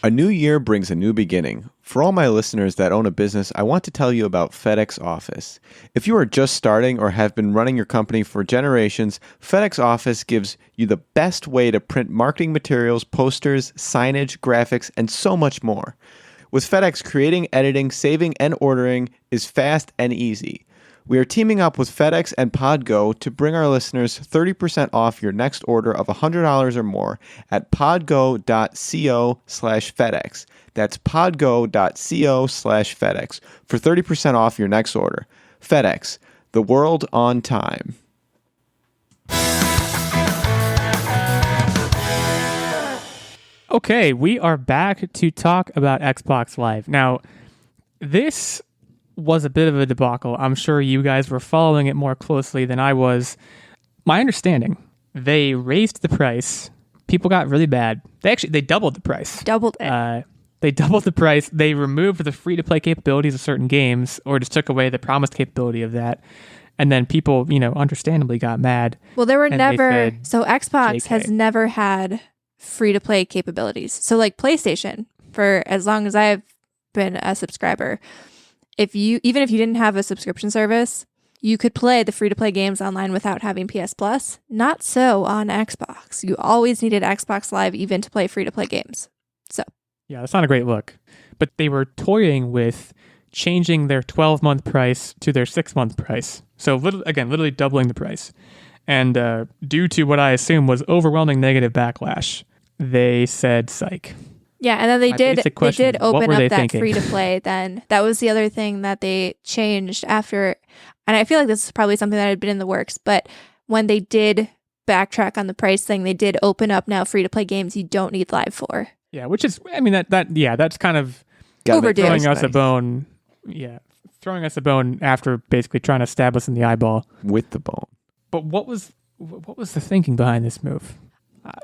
Speaker 2: A new year brings a new beginning. For all my listeners that own a business, I want to tell you about FedEx Office. If you are just starting or have been running your company for generations, FedEx Office gives you the best way to print marketing materials, posters, signage, graphics, and so much more. With FedEx, creating, editing, saving, and ordering is fast and easy. We are teaming up with FedEx and Podgo to bring our listeners 30% off your next order of $100 or more at podgo.co/FedEx. That's podgo.co/FedEx for 30% off your next order. FedEx, the world on time.
Speaker 1: Okay, we are back to talk about Xbox Live. Now, this was a bit of a debacle. I'm sure you guys were following it more closely than I was. My understanding, they raised the price. People got really bad. They doubled the price.
Speaker 3: Doubled it.
Speaker 1: They doubled the price. They removed the free-to-play capabilities of certain games, or just took away the promised capability of that. And then people, understandably got mad.
Speaker 3: Well, there were never... So Xbox
Speaker 1: JK.
Speaker 3: has never had free-to-play capabilities. So like PlayStation, for as long as I've been a subscriber, even if you didn't have a subscription service, you could play the free-to-play games online without having PS Plus. Not so on Xbox. You always needed Xbox Live even to play free-to-play games. So
Speaker 1: yeah, that's not a great look. But they were toying with changing their 12-month price to their 6-month price. So literally doubling the price. And due to what I assume was overwhelming negative backlash, they said psych.
Speaker 3: Yeah, and then they did open up that
Speaker 1: thinking?
Speaker 3: free to play then. That was the other thing that they changed after, and I feel like this is probably something that had been in the works, but when they did backtrack on the price thing, they did open up now free to play games you don't need live for.
Speaker 1: Yeah, which is, that's kind of
Speaker 3: overdue.
Speaker 1: Throwing us a bone. Yeah, throwing us a bone after basically trying to stab us in the eyeball.
Speaker 2: With the bone.
Speaker 1: But what was the thinking behind this move?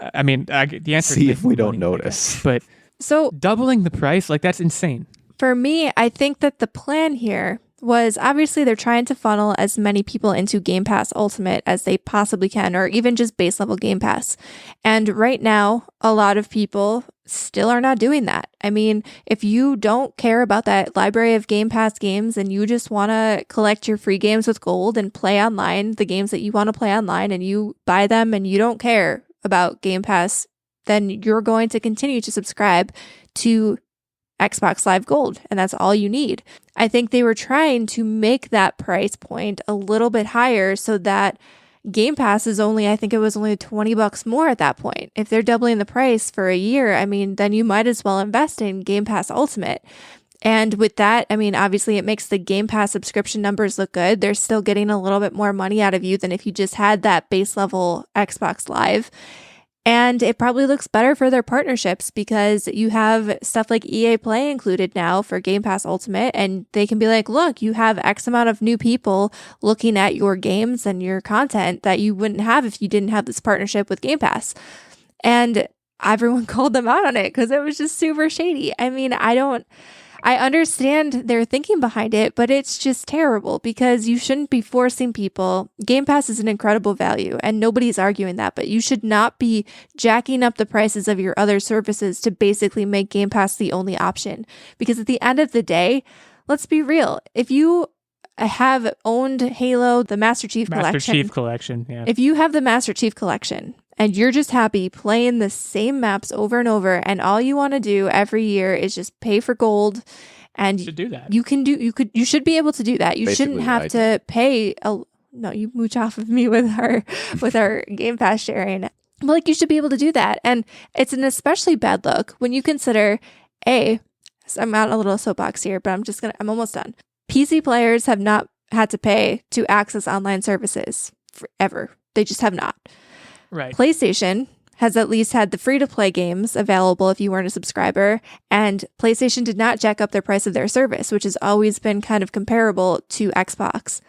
Speaker 1: The answer
Speaker 2: See
Speaker 1: is
Speaker 2: if we don't notice.
Speaker 1: But
Speaker 3: so
Speaker 1: doubling the price, that's insane.
Speaker 3: For me, I think that the plan here was obviously they're trying to funnel as many people into Game Pass Ultimate as they possibly can, or even just base level Game Pass. And right now, a lot of people still are not doing that. I mean, if you don't care about that library of Game Pass games and you just want to collect your free games with gold and play online, the games that you want to play online, and you buy them and you don't care about Game Pass, then you're going to continue to subscribe to Xbox Live Gold, and that's all you need. I think they were trying to make that price point a little bit higher so that Game Pass is only, I think it was only $20 more at that point. If they're doubling the price for a year, then you might as well invest in Game Pass Ultimate. And with that, obviously it makes the Game Pass subscription numbers look good. They're still getting a little bit more money out of you than if you just had that base level Xbox Live. And it probably looks better for their partnerships because you have stuff like EA Play included now for Game Pass Ultimate, and they can be like, look, you have X amount of new people looking at your games and your content that you wouldn't have if you didn't have this partnership with Game Pass. And everyone called them out on it because it was just super shady. I understand their thinking behind it, but it's just terrible because you shouldn't be forcing people. Game Pass is an incredible value and nobody's arguing that, but you should not be jacking up the prices of your other services to basically make Game Pass the only option. Because at the end of the day, let's be real. If you have owned Halo, the Master Chief Collection.
Speaker 1: Yeah.
Speaker 3: If you have the Master Chief Collection and you're just happy playing the same maps over and over, and all you want to do every year is just pay for gold, and
Speaker 1: you should do that.
Speaker 3: You should be able to do that. You
Speaker 2: Basically
Speaker 3: shouldn't have to pay no, you mooch off of me with our Game Pass sharing. But like, you should be able to do that. And it's an especially bad look when you consider I'm on a little soapbox here, but I'm almost done. PC players have not had to pay to access online services forever. They just have not.
Speaker 1: Right.
Speaker 3: PlayStation has at least had the free-to-play games available if you weren't a subscriber, and PlayStation did not jack up their price of their service, which has always been kind of comparable to Xbox.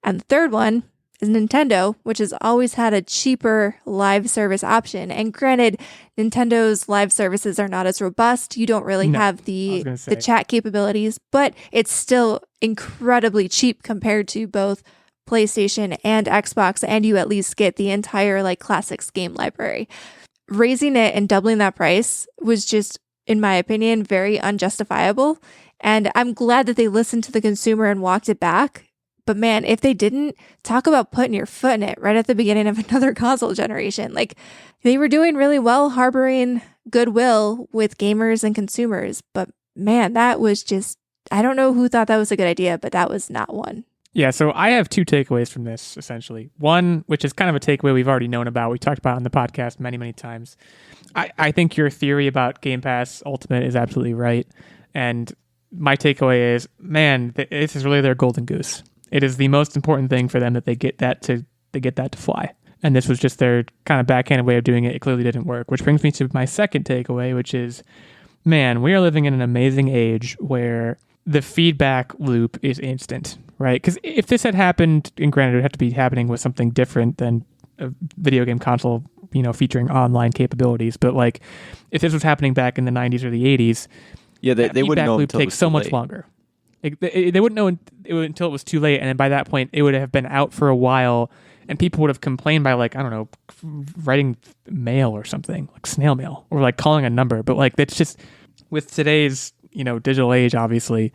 Speaker 3: And the third one is Nintendo, which has always had a cheaper live service option. And granted, Nintendo's live services are not as robust. You don't really have the chat capabilities, but it's still incredibly cheap compared to both PlayStation and Xbox, and you at least get the entire like classics game library. Raising it and doubling that price was just, in my opinion, very unjustifiable. And I'm glad that they listened to the consumer and walked it back. But man, if they didn't, talk about putting your foot in it right at the beginning of another console generation. Like, they were doing really well harboring goodwill with gamers and consumers. But man, that was just, I don't know who thought that was a good idea, but that was not one.
Speaker 1: Yeah, so I have two takeaways from this, essentially. One, which is kind of a takeaway we've already known about. We talked about it on the podcast many, many times. I think your theory about Game Pass Ultimate is absolutely right. And my takeaway is, man, this is really their golden goose. It is the most important thing for them that they get that to fly. And this was just their kind of backhanded way of doing it. It clearly didn't work, which brings me to my second takeaway, which is, man, we are living in an amazing age where the feedback loop is instant, right? Because if this had happened, and granted, it would have to be happening with something different than a video game console, featuring online capabilities. But like, if this was happening back in the 90s or the 80s,
Speaker 2: yeah, they wouldn't know
Speaker 1: loop
Speaker 2: until it
Speaker 1: takes
Speaker 2: was
Speaker 1: so
Speaker 2: too
Speaker 1: much
Speaker 2: late.
Speaker 1: longer. They wouldn't know until it was too late, and then by that point, it would have been out for a while, and people would have complained by like, I don't know, writing mail or something, like snail mail, or like calling a number. But like, that's just with today's digital age. Obviously,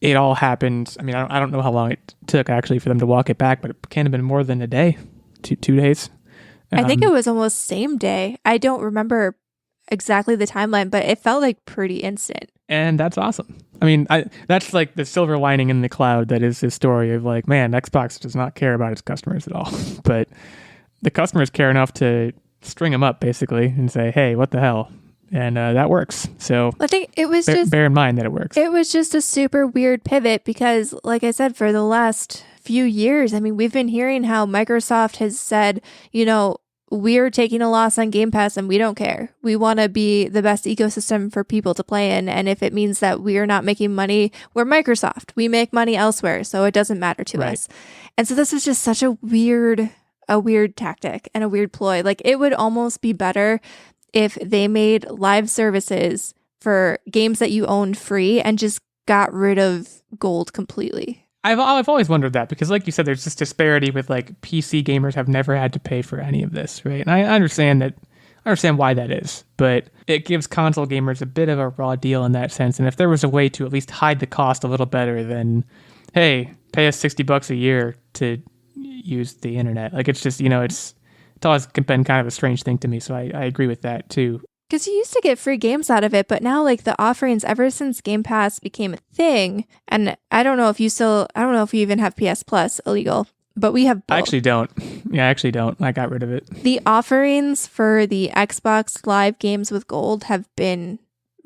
Speaker 1: it all happened. I mean, I don't know how long it took actually for them to walk it back, but it can't have been more than a day, 2 days.
Speaker 3: I think it was almost same day. I don't remember exactly the timeline, but it felt like pretty instant.
Speaker 1: And that's awesome. I mean, that's like the silver lining in the cloud that is this story of like, man, Xbox does not care about its customers at all. But the customers care enough to string them up, basically, and say, hey, what the hell? And that works. So
Speaker 3: I think it was
Speaker 1: bear in mind that it works.
Speaker 3: It was just a super weird pivot because, like I said, for the last few years, I mean, we've been hearing how Microsoft has said, we're taking a loss on Game Pass and we don't care. We want to be the best ecosystem for people to play in. And if it means that we are not making money, we're Microsoft. We make money elsewhere, so it doesn't matter to us. And so this was just such a weird tactic and a weird ploy. Like, it would almost be better if they made live services for games that you owned free and just got rid of gold completely.
Speaker 1: I've always wondered that because, like you said, there's this disparity with like PC gamers have never had to pay for any of this, right? And I understand why that is, but it gives console gamers a bit of a raw deal in that sense. And if there was a way to at least hide the cost a little better than, hey, pay us $60 a year to use the internet, like it's just it's always been kind of a strange thing to me. So I agree with that too.
Speaker 3: Because you used to get free games out of it, but now like the offerings ever since Game Pass became a thing, and I don't know if you even have PS Plus, Illeagle, but we have both.
Speaker 1: I actually don't. Yeah, I actually don't. I got rid of it.
Speaker 3: The offerings for the Xbox Live games with gold have been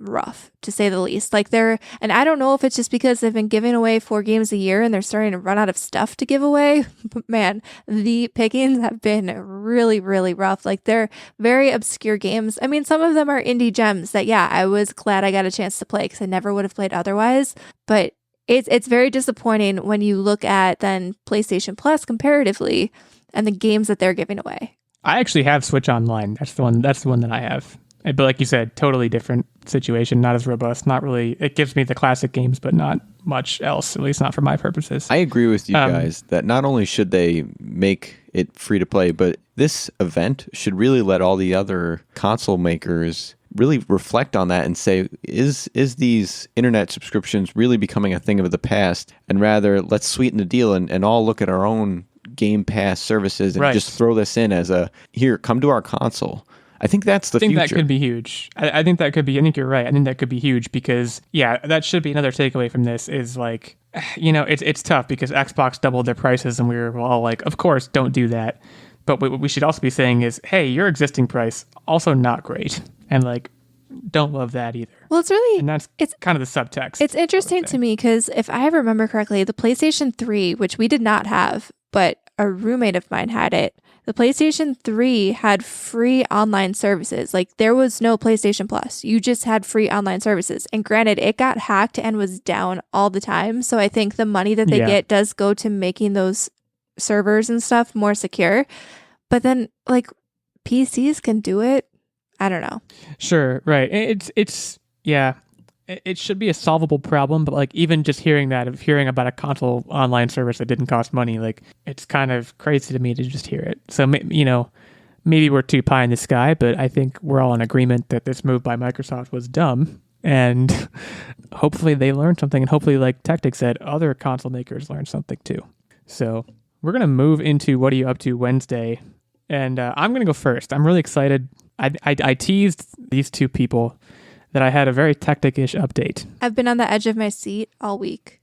Speaker 3: rough, to say the least. Like and I don't know if it's just because they've been giving away 4 games a year and they're starting to run out of stuff to give away, but man, the pickings have been really, really rough. Like, they're very obscure games. I mean, some of them are indie gems that, yeah, I was glad I got a chance to play because I never would have played otherwise, but it's very disappointing when you look at then PlayStation Plus comparatively and the games that they're giving away.
Speaker 1: I actually have Switch Online. That's the one that I have. But like you said, totally different situation, not as robust, not really. It gives me the classic games, but not much else, at least not for my purposes.
Speaker 2: I agree with you guys that not only should they make it free to play, but this event should really let all the other console makers really reflect on that and say, is these internet subscriptions really becoming a thing of the past? And rather, let's sweeten the deal and all look at our own Game Pass services and just throw this in as here, come to our console. I think that's the future.
Speaker 1: I think that could be huge. I think that could be, I think you're right. I think that could be huge because, that should be another takeaway from this is like, it's tough because Xbox doubled their prices and we were all like, of course, don't do that. But what we should also be saying is, hey, your existing price, also not great. And like, don't love that either.
Speaker 3: Well,
Speaker 1: it's kind of the subtext.
Speaker 3: It's interesting to me because if I remember correctly, the PlayStation 3, which we did not have, but a roommate of mine had it, the PlayStation 3 had free online services. Like there was no PlayStation Plus. You just had free online services. And granted, it got hacked and was down all the time. So I think the money that they get does go to making those servers and stuff more secure. But then like PCs can do it. I don't know.
Speaker 1: Sure, right. It should be a solvable problem, but like even just hearing about a console online service that didn't cost money, like it's kind of crazy to me to just hear it. So maybe we're too pie in the sky, but I think we're all in agreement that this move by Microsoft was dumb, and hopefully they learned something, and hopefully, like Techtic said, other console makers learned something too. So we're gonna move into What Are You Up To Wednesday, and I'm gonna go first. I'm really excited. I teased these two people that I had a very Techtic-ish update.
Speaker 3: I've been on the edge of my seat all week.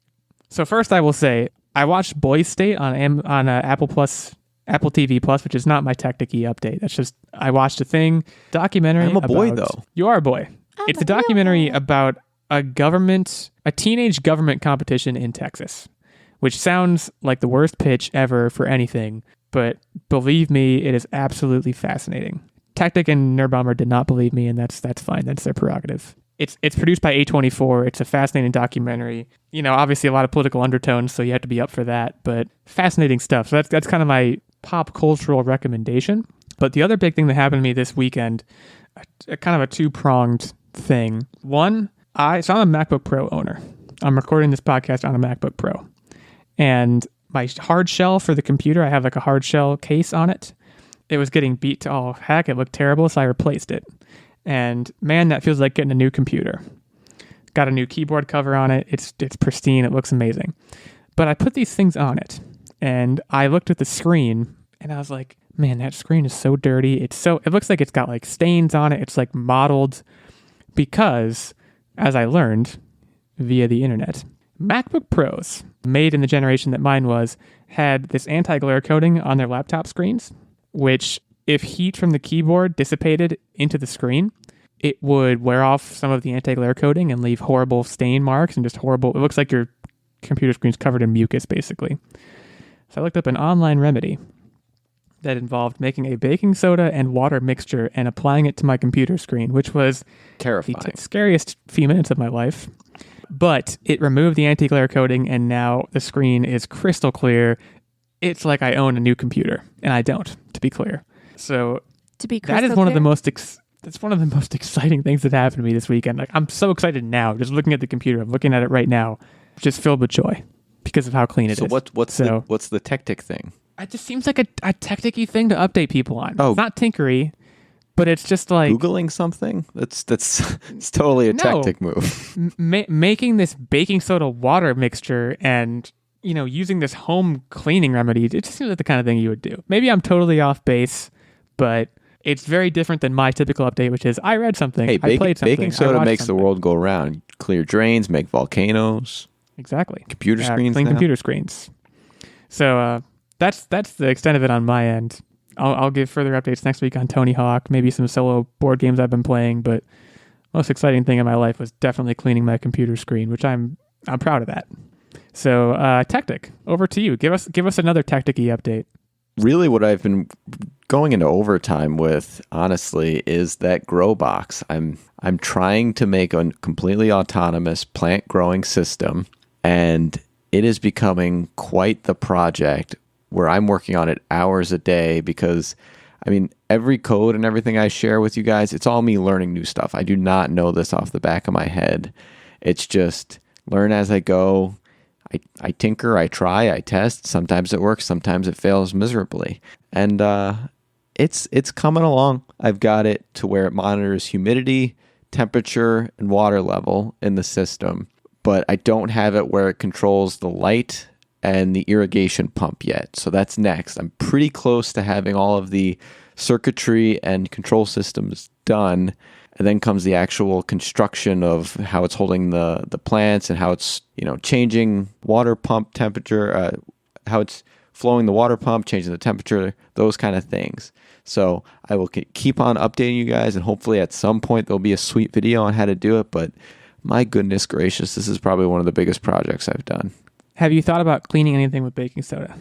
Speaker 1: So first I will say, I watched Boys State on Apple TV Plus, which is not my Techtic-y update. That's just, I watched a documentary.
Speaker 2: I'm a boy though.
Speaker 1: You are a boy. It's a documentary about a teenage government competition in Texas, which sounds like the worst pitch ever for anything, but believe me, it is absolutely fascinating. Techtic and Nerdbomber did not believe me, and that's fine. That's their prerogative. It's produced by A24. It's a fascinating documentary. Obviously a lot of political undertones, so you have to be up for that, but fascinating stuff. So that's kind of my pop cultural recommendation. But the other big thing that happened to me this weekend, kind of a two-pronged thing. One, so I'm a MacBook Pro owner. I'm recording this podcast on a MacBook Pro. And my hard shell for the computer, I have like a hard shell case on it. It was getting beat to all heck. It looked terrible, so I replaced it. And man, that feels like getting a new computer. Got a new keyboard cover on it. It's pristine. It looks amazing. But I put these things on it, and I looked at the screen, and I was like, man, that screen is so dirty. It looks like it's got like stains on it. It's like mottled because, as I learned via the internet, MacBook Pros, made in the generation that mine was, had this anti-glare coating on their laptop screens, which if heat from the keyboard dissipated into the screen, it would wear off some of the anti-glare coating and leave horrible stain marks and just horrible. It looks like your computer screen's covered in mucus, basically. So I looked up an online remedy that involved making a baking soda and water mixture and applying it to my computer screen, which was
Speaker 2: terrifying.
Speaker 1: The scariest few minutes of my life. But it removed the anti-glare coating, and now the screen is crystal clear. It's like I own a new computer, and I don't, to be clear. So that is one of the most that's one of the most exciting things that happened to me this weekend. Like I'm so excited now, just looking at the computer. I'm looking at it right now, just filled with joy because of how clean it is.
Speaker 2: So what's the Techtic thing?
Speaker 1: It just seems like a Techtic-y thing to update people on.
Speaker 2: Oh.
Speaker 1: It's not tinkery, but it's just like
Speaker 2: Googling something. It's totally a Techtic move.
Speaker 1: Making this baking soda water mixture and using this home cleaning remedy. It just seems like the kind of thing you would do. Maybe I'm totally off base, but it's very different than my typical update, which is I read something, I played something.
Speaker 2: Baking soda makes the world go round. Clear drains, make volcanoes.
Speaker 1: Exactly.
Speaker 2: Computer screens.
Speaker 1: Clean computer screens. So that's the extent of it on my end. I'll give further updates next week on Tony Hawk, maybe some solo board games I've been playing, but most exciting thing in my life was definitely cleaning my computer screen, which I'm proud of that. So, Techtic, over to you. Give us another Techtic-y update.
Speaker 2: Really, what I've been going into overtime with, honestly, is that grow box. I'm trying to make a completely autonomous plant growing system, and it is becoming quite the project where I'm working on it hours a day because I mean, every code and everything I share with you guys, it's all me learning new stuff. I do not know this off the back of my head. It's just learn as I go. I tinker, I try, I test. Sometimes it works, sometimes it fails miserably. And it's coming along. I've got it to where it monitors humidity, temperature, and water level in the system. But I don't have it where it controls the light and the irrigation pump yet. So that's next. I'm pretty close to having all of the circuitry and control systems done. And then comes the actual construction of how it's holding the plants and how it's, changing water pump temperature, how it's flowing the water pump, changing the temperature, those kind of things. So I will keep on updating you guys, and hopefully at some point there'll be a sweet video on how to do it. But my goodness gracious, this is probably one of the biggest projects I've done.
Speaker 1: Have you thought about cleaning anything with baking soda?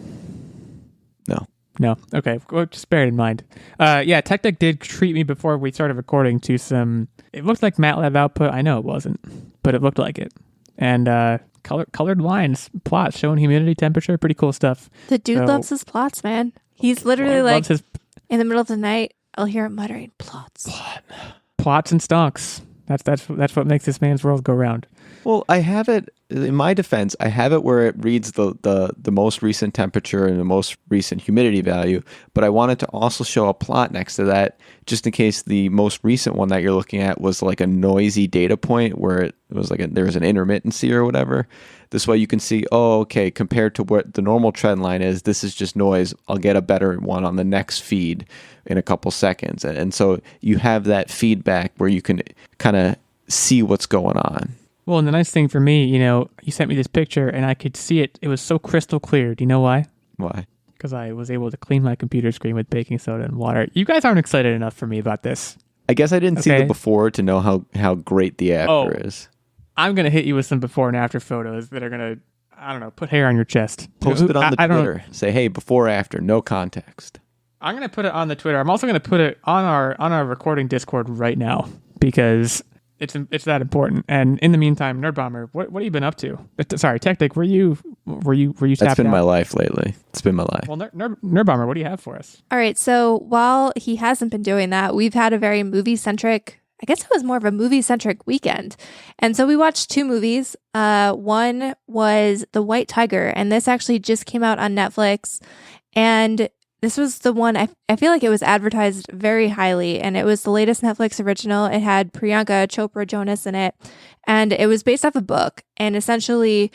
Speaker 1: No. Okay. Well, just bear it in mind. Techtic did treat me before we started recording to some. It looked like MATLAB output. I know it wasn't, but it looked like it. And colored lines, plots showing humidity, temperature, pretty cool stuff.
Speaker 3: The dude loves his plots, man. He's literally like in the middle of the night, I'll hear him muttering plots.
Speaker 1: Plots and stonks. That's what makes this man's world go round.
Speaker 2: Well, I have it, in my defense, I have it where it reads the most recent temperature and the most recent humidity value, but I wanted to also show a plot next to that, just in case the most recent one that you're looking at was like a noisy data point where it was like there was an intermittency or whatever. This way you can see, okay, compared to what the normal trend line is, this is just noise. I'll get a better one on the next feed in a couple seconds. And so you have that feedback where you can kind of see what's going on.
Speaker 1: Well, and the nice thing for me, you sent me this picture and I could see it. It was so crystal clear. Do you know why?
Speaker 2: Why?
Speaker 1: Because I was able to clean my computer screen with baking soda and water. You guys aren't excited enough for me about this.
Speaker 2: I guess I didn't see the before to know how great the after is.
Speaker 1: I'm going to hit you with some before and after photos that are going to, put hair on your chest.
Speaker 2: Post it on the Twitter. Say, hey, before, after, no context.
Speaker 1: I'm going to put it on the Twitter. I'm also going to put it on our recording Discord right now because it's that important. And in the meantime, Nerdbomber, what have you been up to? Sorry, Techtic, were you tapped
Speaker 2: That's been
Speaker 1: out?
Speaker 2: my life lately. It's been my life.
Speaker 1: Well, Nerdbomber, what do you have for us?
Speaker 3: All right, so while he hasn't been doing that, we've had a very movie-centric, I guess it was more of a movie-centric weekend. And so we watched 2 movies. One was The White Tiger, and this actually just came out on Netflix. And this was the one, I feel like it was advertised very highly, and it was the latest Netflix original. It had Priyanka Chopra Jonas in it, and it was based off a book. And essentially,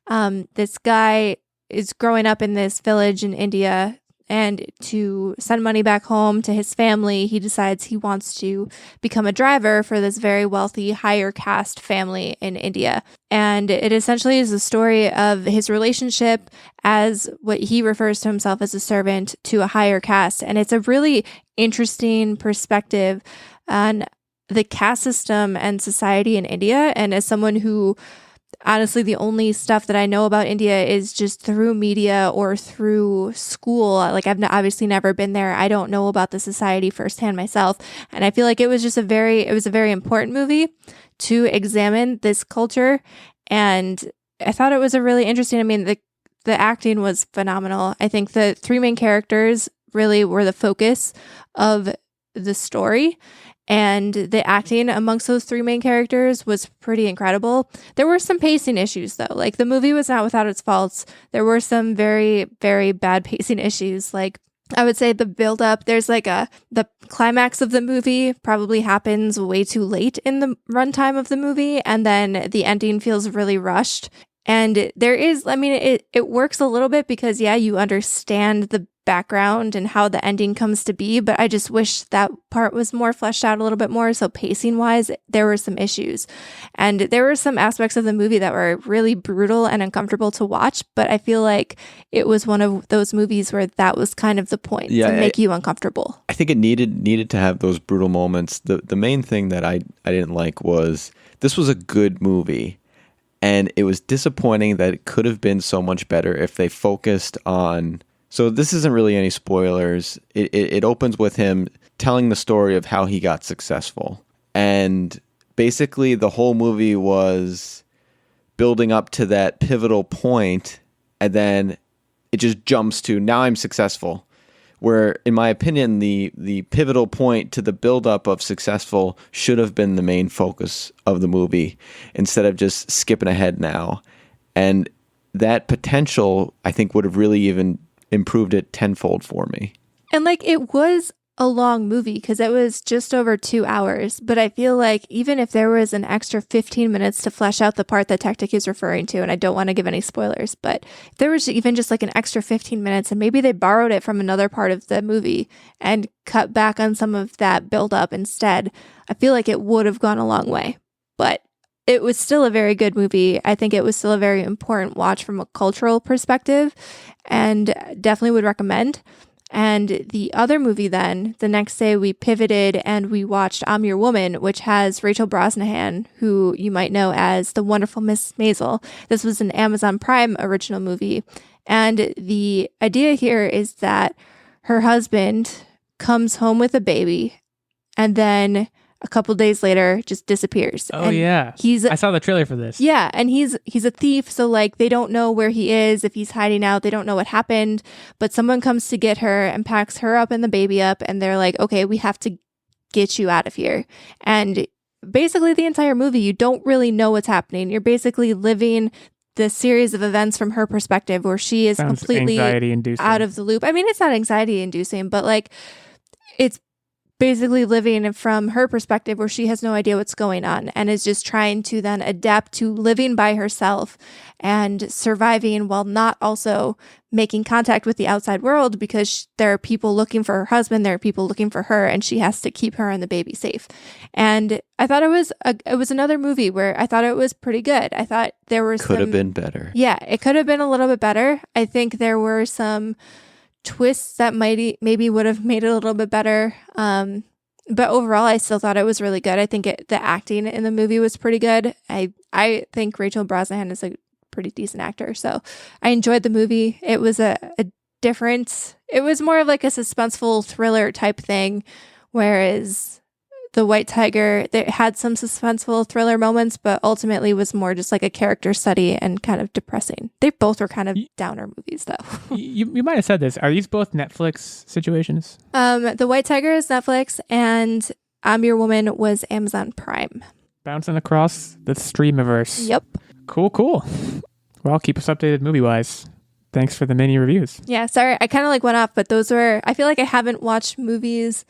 Speaker 3: this guy is growing up in this village in India, and to send money back home to his family, he decides he wants to become a driver for this very wealthy, higher caste family in India. And it essentially is the story of his relationship as what he refers to himself as a servant to a higher caste. And it's a really interesting perspective on the caste system and society in India. And as someone who, honestly, the only stuff that I know about India is just through media or through school. Like, I've obviously never been there. I don't know about the society firsthand myself. And I feel like it was a very important movie to examine this culture. And I thought it was a really interesting, the acting was phenomenal. I think the 3 main characters really were the focus of the story. And the acting amongst those 3 main characters was pretty incredible. There were some pacing issues, though. Like, the movie was not without its faults. There were some very, very bad pacing issues. Like, I would say the build-up, there's the climax of the movie probably happens way too late in the runtime of the movie, and then the ending feels really rushed. And there is, it works a little bit because, you understand the background and how the ending comes to be, but I just wish that part was more fleshed out a little bit more. So pacing wise, there were some issues, and there were some aspects of the movie that were really brutal and uncomfortable to watch, but I feel like it was one of those movies where that was kind of the point, to make you uncomfortable.
Speaker 2: I think it needed to have those brutal moments. The main thing that I didn't like was this was a good movie, and it was disappointing that it could have been so much better if they focused on. So this isn't really any spoilers. It opens with him telling the story of how he got successful. And basically the whole movie was building up to that pivotal point, and then it just jumps to, now I'm successful, where, in my opinion, the pivotal point to the buildup of Successful should have been the main focus of the movie instead of just skipping ahead now. And that potential, I think, would have really even improved it tenfold for me.
Speaker 3: And like, it was a long movie because it was just over 2 hours. But I feel like even if there was an extra 15 minutes to flesh out the part that Techtic is referring to, and I don't want to give any spoilers, but if there was even just like an extra 15 minutes and maybe they borrowed it from another part of the movie and cut back on some of that buildup instead, I feel like it would have gone a long way. But it was still a very good movie. I think it was still a very important watch from a cultural perspective and definitely would recommend. And the other movie then, the next day we pivoted and we watched I'm Your Woman, which has Rachel Brosnahan, who you might know as the wonderful Miss Maisel. This was an Amazon Prime original movie. And the idea here is that her husband comes home with a baby and then a couple days later just disappears.
Speaker 1: Oh,
Speaker 3: and
Speaker 1: yeah. I saw the trailer for this.
Speaker 3: Yeah, and he's a thief, so like they don't know where he is, if he's hiding out, they don't know what happened, but someone comes to get her and packs her up and the baby up, and they're like, okay, we have to get you out of here. And basically the entire movie, you don't really know what's happening. You're basically living the series of events from her perspective where she is
Speaker 1: Sounds
Speaker 3: completely
Speaker 1: anxiety-inducing.
Speaker 3: out of the loop. I mean, it's not anxiety-inducing, but like it's basically living from her perspective where she has no idea what's going on and is just trying to then adapt to living by herself and surviving while not also making contact with the outside world because there are people looking for her husband, there are people looking for her, and she has to keep her and the baby safe. And I thought it was another movie where I thought it was pretty good. I thought there were
Speaker 2: Could have been better.
Speaker 3: Yeah, it could have been a little bit better. I think there were some twists that maybe would have made it a little bit better. But overall, I still thought it was really good. I think the acting in the movie was pretty good. I think Rachel Brosnahan is a pretty decent actor. So I enjoyed the movie. It was a different, it was more of like a suspenseful thriller type thing, whereas The White Tiger, they had some suspenseful thriller moments, but ultimately was more just like a character study and kind of depressing. They both were kind of downer movies, though.
Speaker 1: You might have said this. Are these both Netflix situations?
Speaker 3: The White Tiger is Netflix, and I'm Your Woman was Amazon Prime.
Speaker 1: Bouncing across the streamiverse.
Speaker 3: Yep.
Speaker 1: Cool. Well, keep us updated movie-wise. Thanks for the mini reviews.
Speaker 3: Yeah, sorry. I kind of like went off, but those were, I feel like I haven't watched movies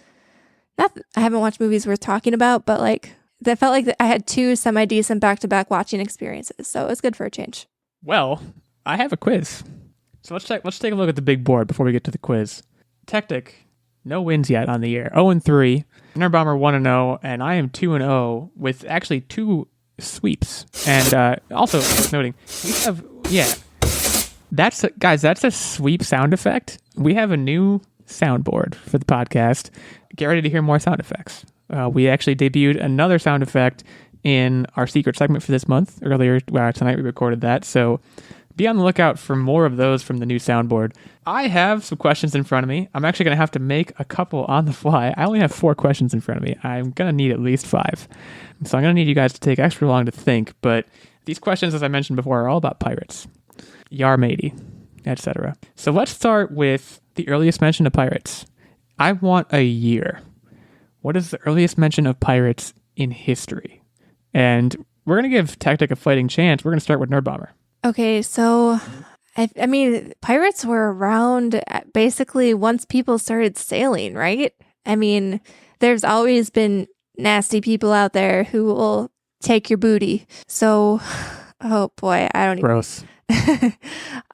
Speaker 3: worth talking about, but like that felt like I had two semi-decent back-to-back watching experiences, so it was good for a change.
Speaker 1: Well, I have a quiz. So let's take a look at the big board before we get to the quiz. Techtic, no wins yet on the year. 0-3. Nerdbomber 1-0, and I am 2-0 with actually 2 sweeps. And also noting, we have that's a sweep sound effect. We have a new soundboard for the podcast. Get ready to hear more sound effects. We actually debuted another sound effect in our secret segment for this month. Earlier tonight we recorded that, so be on the lookout for more of those from the new soundboard. I have some questions in front of me. I'm actually going to have to make a couple on the fly. I only have 4 questions in front of me. I'm going to need at least 5. So I'm going to need you guys to take extra long to think, but these questions, as I mentioned before, are all about pirates. Yar matey, etc. So let's start with the earliest mention of pirates. I want a year. What is the earliest mention of pirates in history? And we're going to give Techtic a fighting chance. We're going to start with Nerdbomber.
Speaker 3: Okay, so I mean, pirates were around basically once people started sailing, right? I mean, there's always been nasty people out there who will take your booty. So, oh boy, I don't even.
Speaker 1: Gross.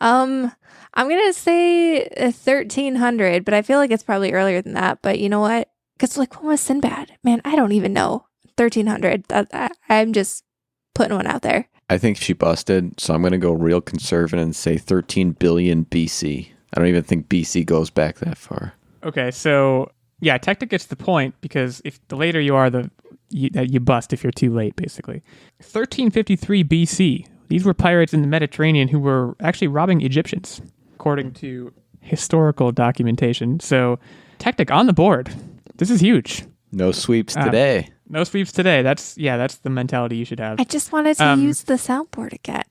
Speaker 3: I'm going to say 1300, but I feel like it's probably earlier than that. But you know what? Because like, when was Sinbad? Man, I don't even know. 1300. I'm just putting one out there.
Speaker 2: I think she busted, so I'm going to go real conservative and say 13 billion BC. I don't even think BC goes back that far.
Speaker 1: Okay, so yeah, Techtic gets the point because if the later you are, you bust if you're too late, basically. 1353 BC. These were pirates in the Mediterranean who were actually robbing Egyptians, according to historical documentation. So, Techtic on the board. This is huge.
Speaker 2: No sweeps today.
Speaker 1: No sweeps today. That's the mentality you should have.
Speaker 3: I just wanted to use the soundboard again.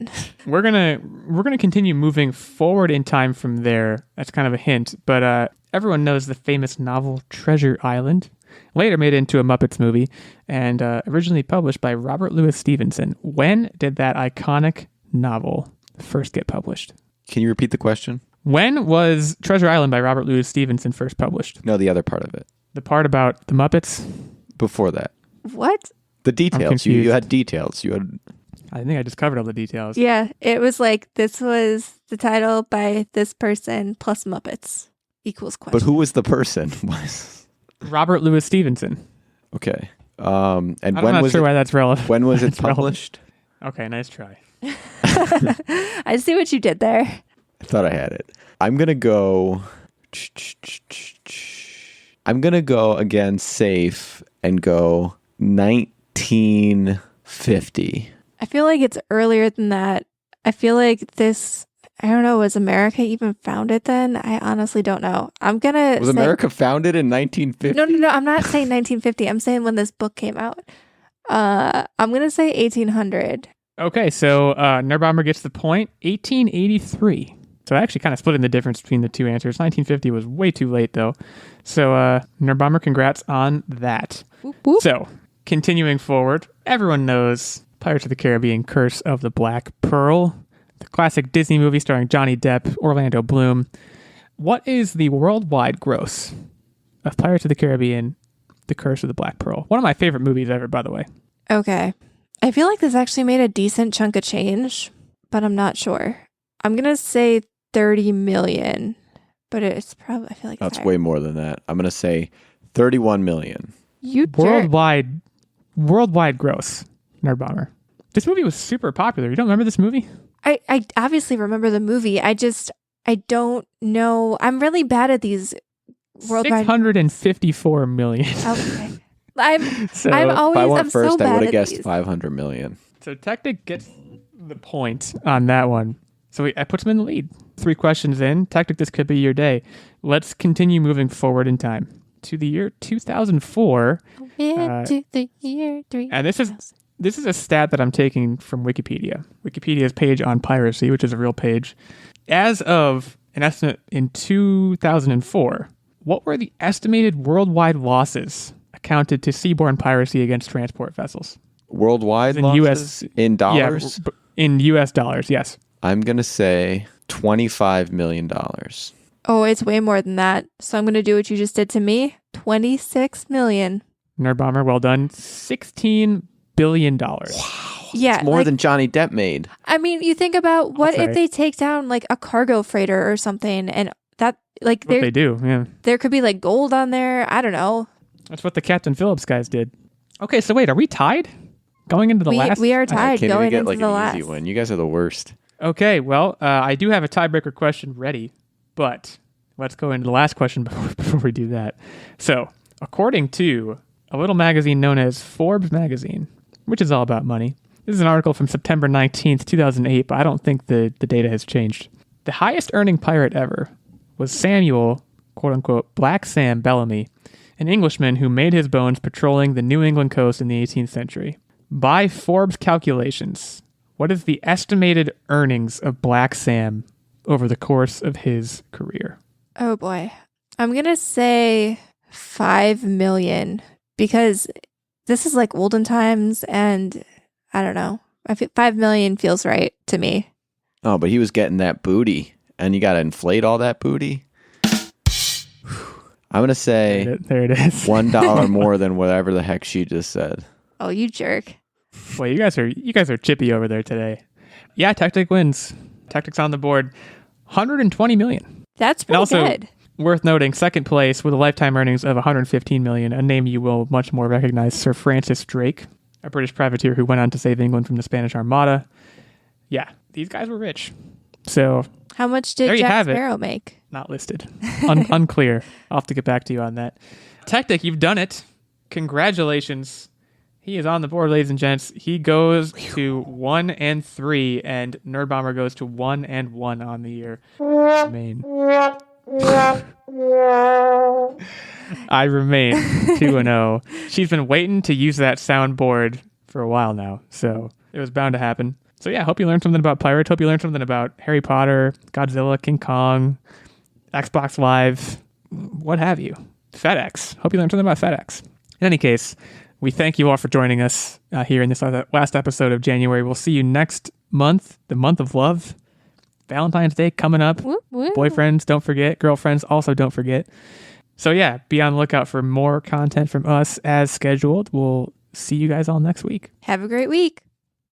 Speaker 1: We're gonna continue moving forward in time from there. That's kind of a hint, but everyone knows the famous novel Treasure Island, later made into a Muppets movie, and originally published by Robert Louis Stevenson. When did that iconic novel first get published?
Speaker 2: Can you repeat the question?
Speaker 1: When was Treasure Island by Robert Louis Stevenson first published?
Speaker 2: No, the other part of it.
Speaker 1: The part about the Muppets?
Speaker 2: Before that.
Speaker 3: What?
Speaker 2: The details. You had details.
Speaker 1: I think I just covered all the details.
Speaker 3: Yeah, it was like, this was the title by this person plus Muppets equals question.
Speaker 2: But who was the person?
Speaker 1: Robert Louis Stevenson.
Speaker 2: Okay. And
Speaker 1: I'm not sure why that's relevant.
Speaker 2: When was it published?
Speaker 1: Okay, nice try.
Speaker 3: I see what you did there.
Speaker 2: I thought I had it. I'm going to go again safe and go 1950.
Speaker 3: I feel like it's earlier than that. I feel like this, I don't know, was America even founded then? I honestly don't know. Was
Speaker 2: America founded in 1950?
Speaker 3: No, I'm not saying 1950. I'm saying when this book came out. I'm going to say 1800.
Speaker 1: Okay, so Nerdbomber gets the point. 1883. So I actually kind of split in the difference between the two answers. 1950 was way too late, though. So Nerdbomber, congrats on that.
Speaker 3: Whoop, whoop.
Speaker 1: So, continuing forward, everyone knows Pirates of the Caribbean, Curse of the Black Pearl, the classic Disney movie starring Johnny Depp, Orlando Bloom. What is the worldwide gross of Pirates of the Caribbean, The Curse of the Black Pearl? One of my favorite movies ever, by the way.
Speaker 3: Okay. I feel like this actually made a decent chunk of change, but I'm not sure. I'm going to say 30 million, but it's probably, I feel like
Speaker 2: that's way more than that. I'm going to say 31 million.
Speaker 3: Worldwide
Speaker 1: gross, Nerdbomber. This movie was super popular. You don't remember this movie?
Speaker 3: I obviously remember the movie. I don't know. I'm really bad at these worldwide.
Speaker 1: 654 million.
Speaker 3: Okay.
Speaker 2: I'm
Speaker 3: so
Speaker 2: first, I would have guessed
Speaker 3: these.
Speaker 2: 500 million.
Speaker 1: So Techtic gets the point on that one. So I put him in the lead. 3 questions in. Techtic, this could be your day. Let's continue moving forward in time to the year 2004.
Speaker 3: To the year 3.
Speaker 1: And this is a stat that I'm taking from Wikipedia. Wikipedia's page on piracy, which is a real page. As of an estimate in 2004, what were the estimated worldwide losses accounted to seaborne piracy against transport vessels?
Speaker 2: Worldwide
Speaker 1: in
Speaker 2: losses? In dollars?
Speaker 1: Yeah, in US dollars, yes.
Speaker 2: I'm going to say $25 million.
Speaker 3: Oh, it's way more than that. So I'm going to do what you just did to me. 26 million.
Speaker 1: Nerdbomber, well done. $16 billion.
Speaker 2: Wow.
Speaker 3: Yeah.
Speaker 2: It's more than Johnny Depp made.
Speaker 3: I mean, you think about what if they take down like a cargo freighter or something, and that like
Speaker 1: what they do, yeah.
Speaker 3: There could be like gold on there. I don't know.
Speaker 1: That's what the Captain Phillips guys did. Okay, so wait, are we tied? Going into the last?
Speaker 3: We are tied going into the last.
Speaker 2: Easy win. You guys are the worst.
Speaker 1: Okay, well, I do have a tiebreaker question ready, but let's go into the last question before we do that. So, according to a little magazine known as Forbes magazine, which is all about money, this is an article from September 19th, 2008, but I don't think the data has changed. The highest earning pirate ever was Samuel, quote-unquote, Black Sam Bellamy, an Englishman who made his bones patrolling the New England coast in the 18th century. By Forbes calculations, what is the estimated earnings of Black Sam over the course of his career?
Speaker 3: Oh boy. I'm going to say 5 million because this is like olden times and I don't know. 5 million feels right to me.
Speaker 2: Oh, but he was getting that booty and you got to inflate all that booty. I'm going to say
Speaker 1: there it is.
Speaker 2: $1 more than whatever the heck she just said.
Speaker 3: Oh, you jerk.
Speaker 1: Well, you guys are chippy over there today. Yeah, Techtic wins. Techtic's on the board. 120 million.
Speaker 3: That's pretty good.
Speaker 1: Worth noting, second place with a lifetime earnings of 115 million, a name you will much more recognize, Sir Francis Drake, a British privateer who went on to save England from the Spanish Armada. Yeah, these guys were rich. So
Speaker 3: how much did Jack Sparrow make?
Speaker 1: Not listed. Unclear. I'll have to get back to you on that. Techtic, you've done it. Congratulations. He is on the board, ladies and gents. He goes to 1 and 3, and Nerdbomber goes to 1 and 1 on the year. Maine. I remain 2-0. She's been waiting to use that soundboard for a while now, so it was bound to happen. So yeah, hope you learned something about pirates. Hope you learned something about Harry Potter, Godzilla, King Kong, Xbox Live, what have you. FedEx. Hope you learned something about FedEx. In any case, we thank you all for joining us here in this last episode of January. We'll see you next month, the month of love. Valentine's Day coming up.
Speaker 3: Woo, woo.
Speaker 1: Boyfriends, don't forget. Girlfriends, also don't forget. So yeah, be on the lookout for more content from us as scheduled. We'll see you guys all next week.
Speaker 3: Have a great week.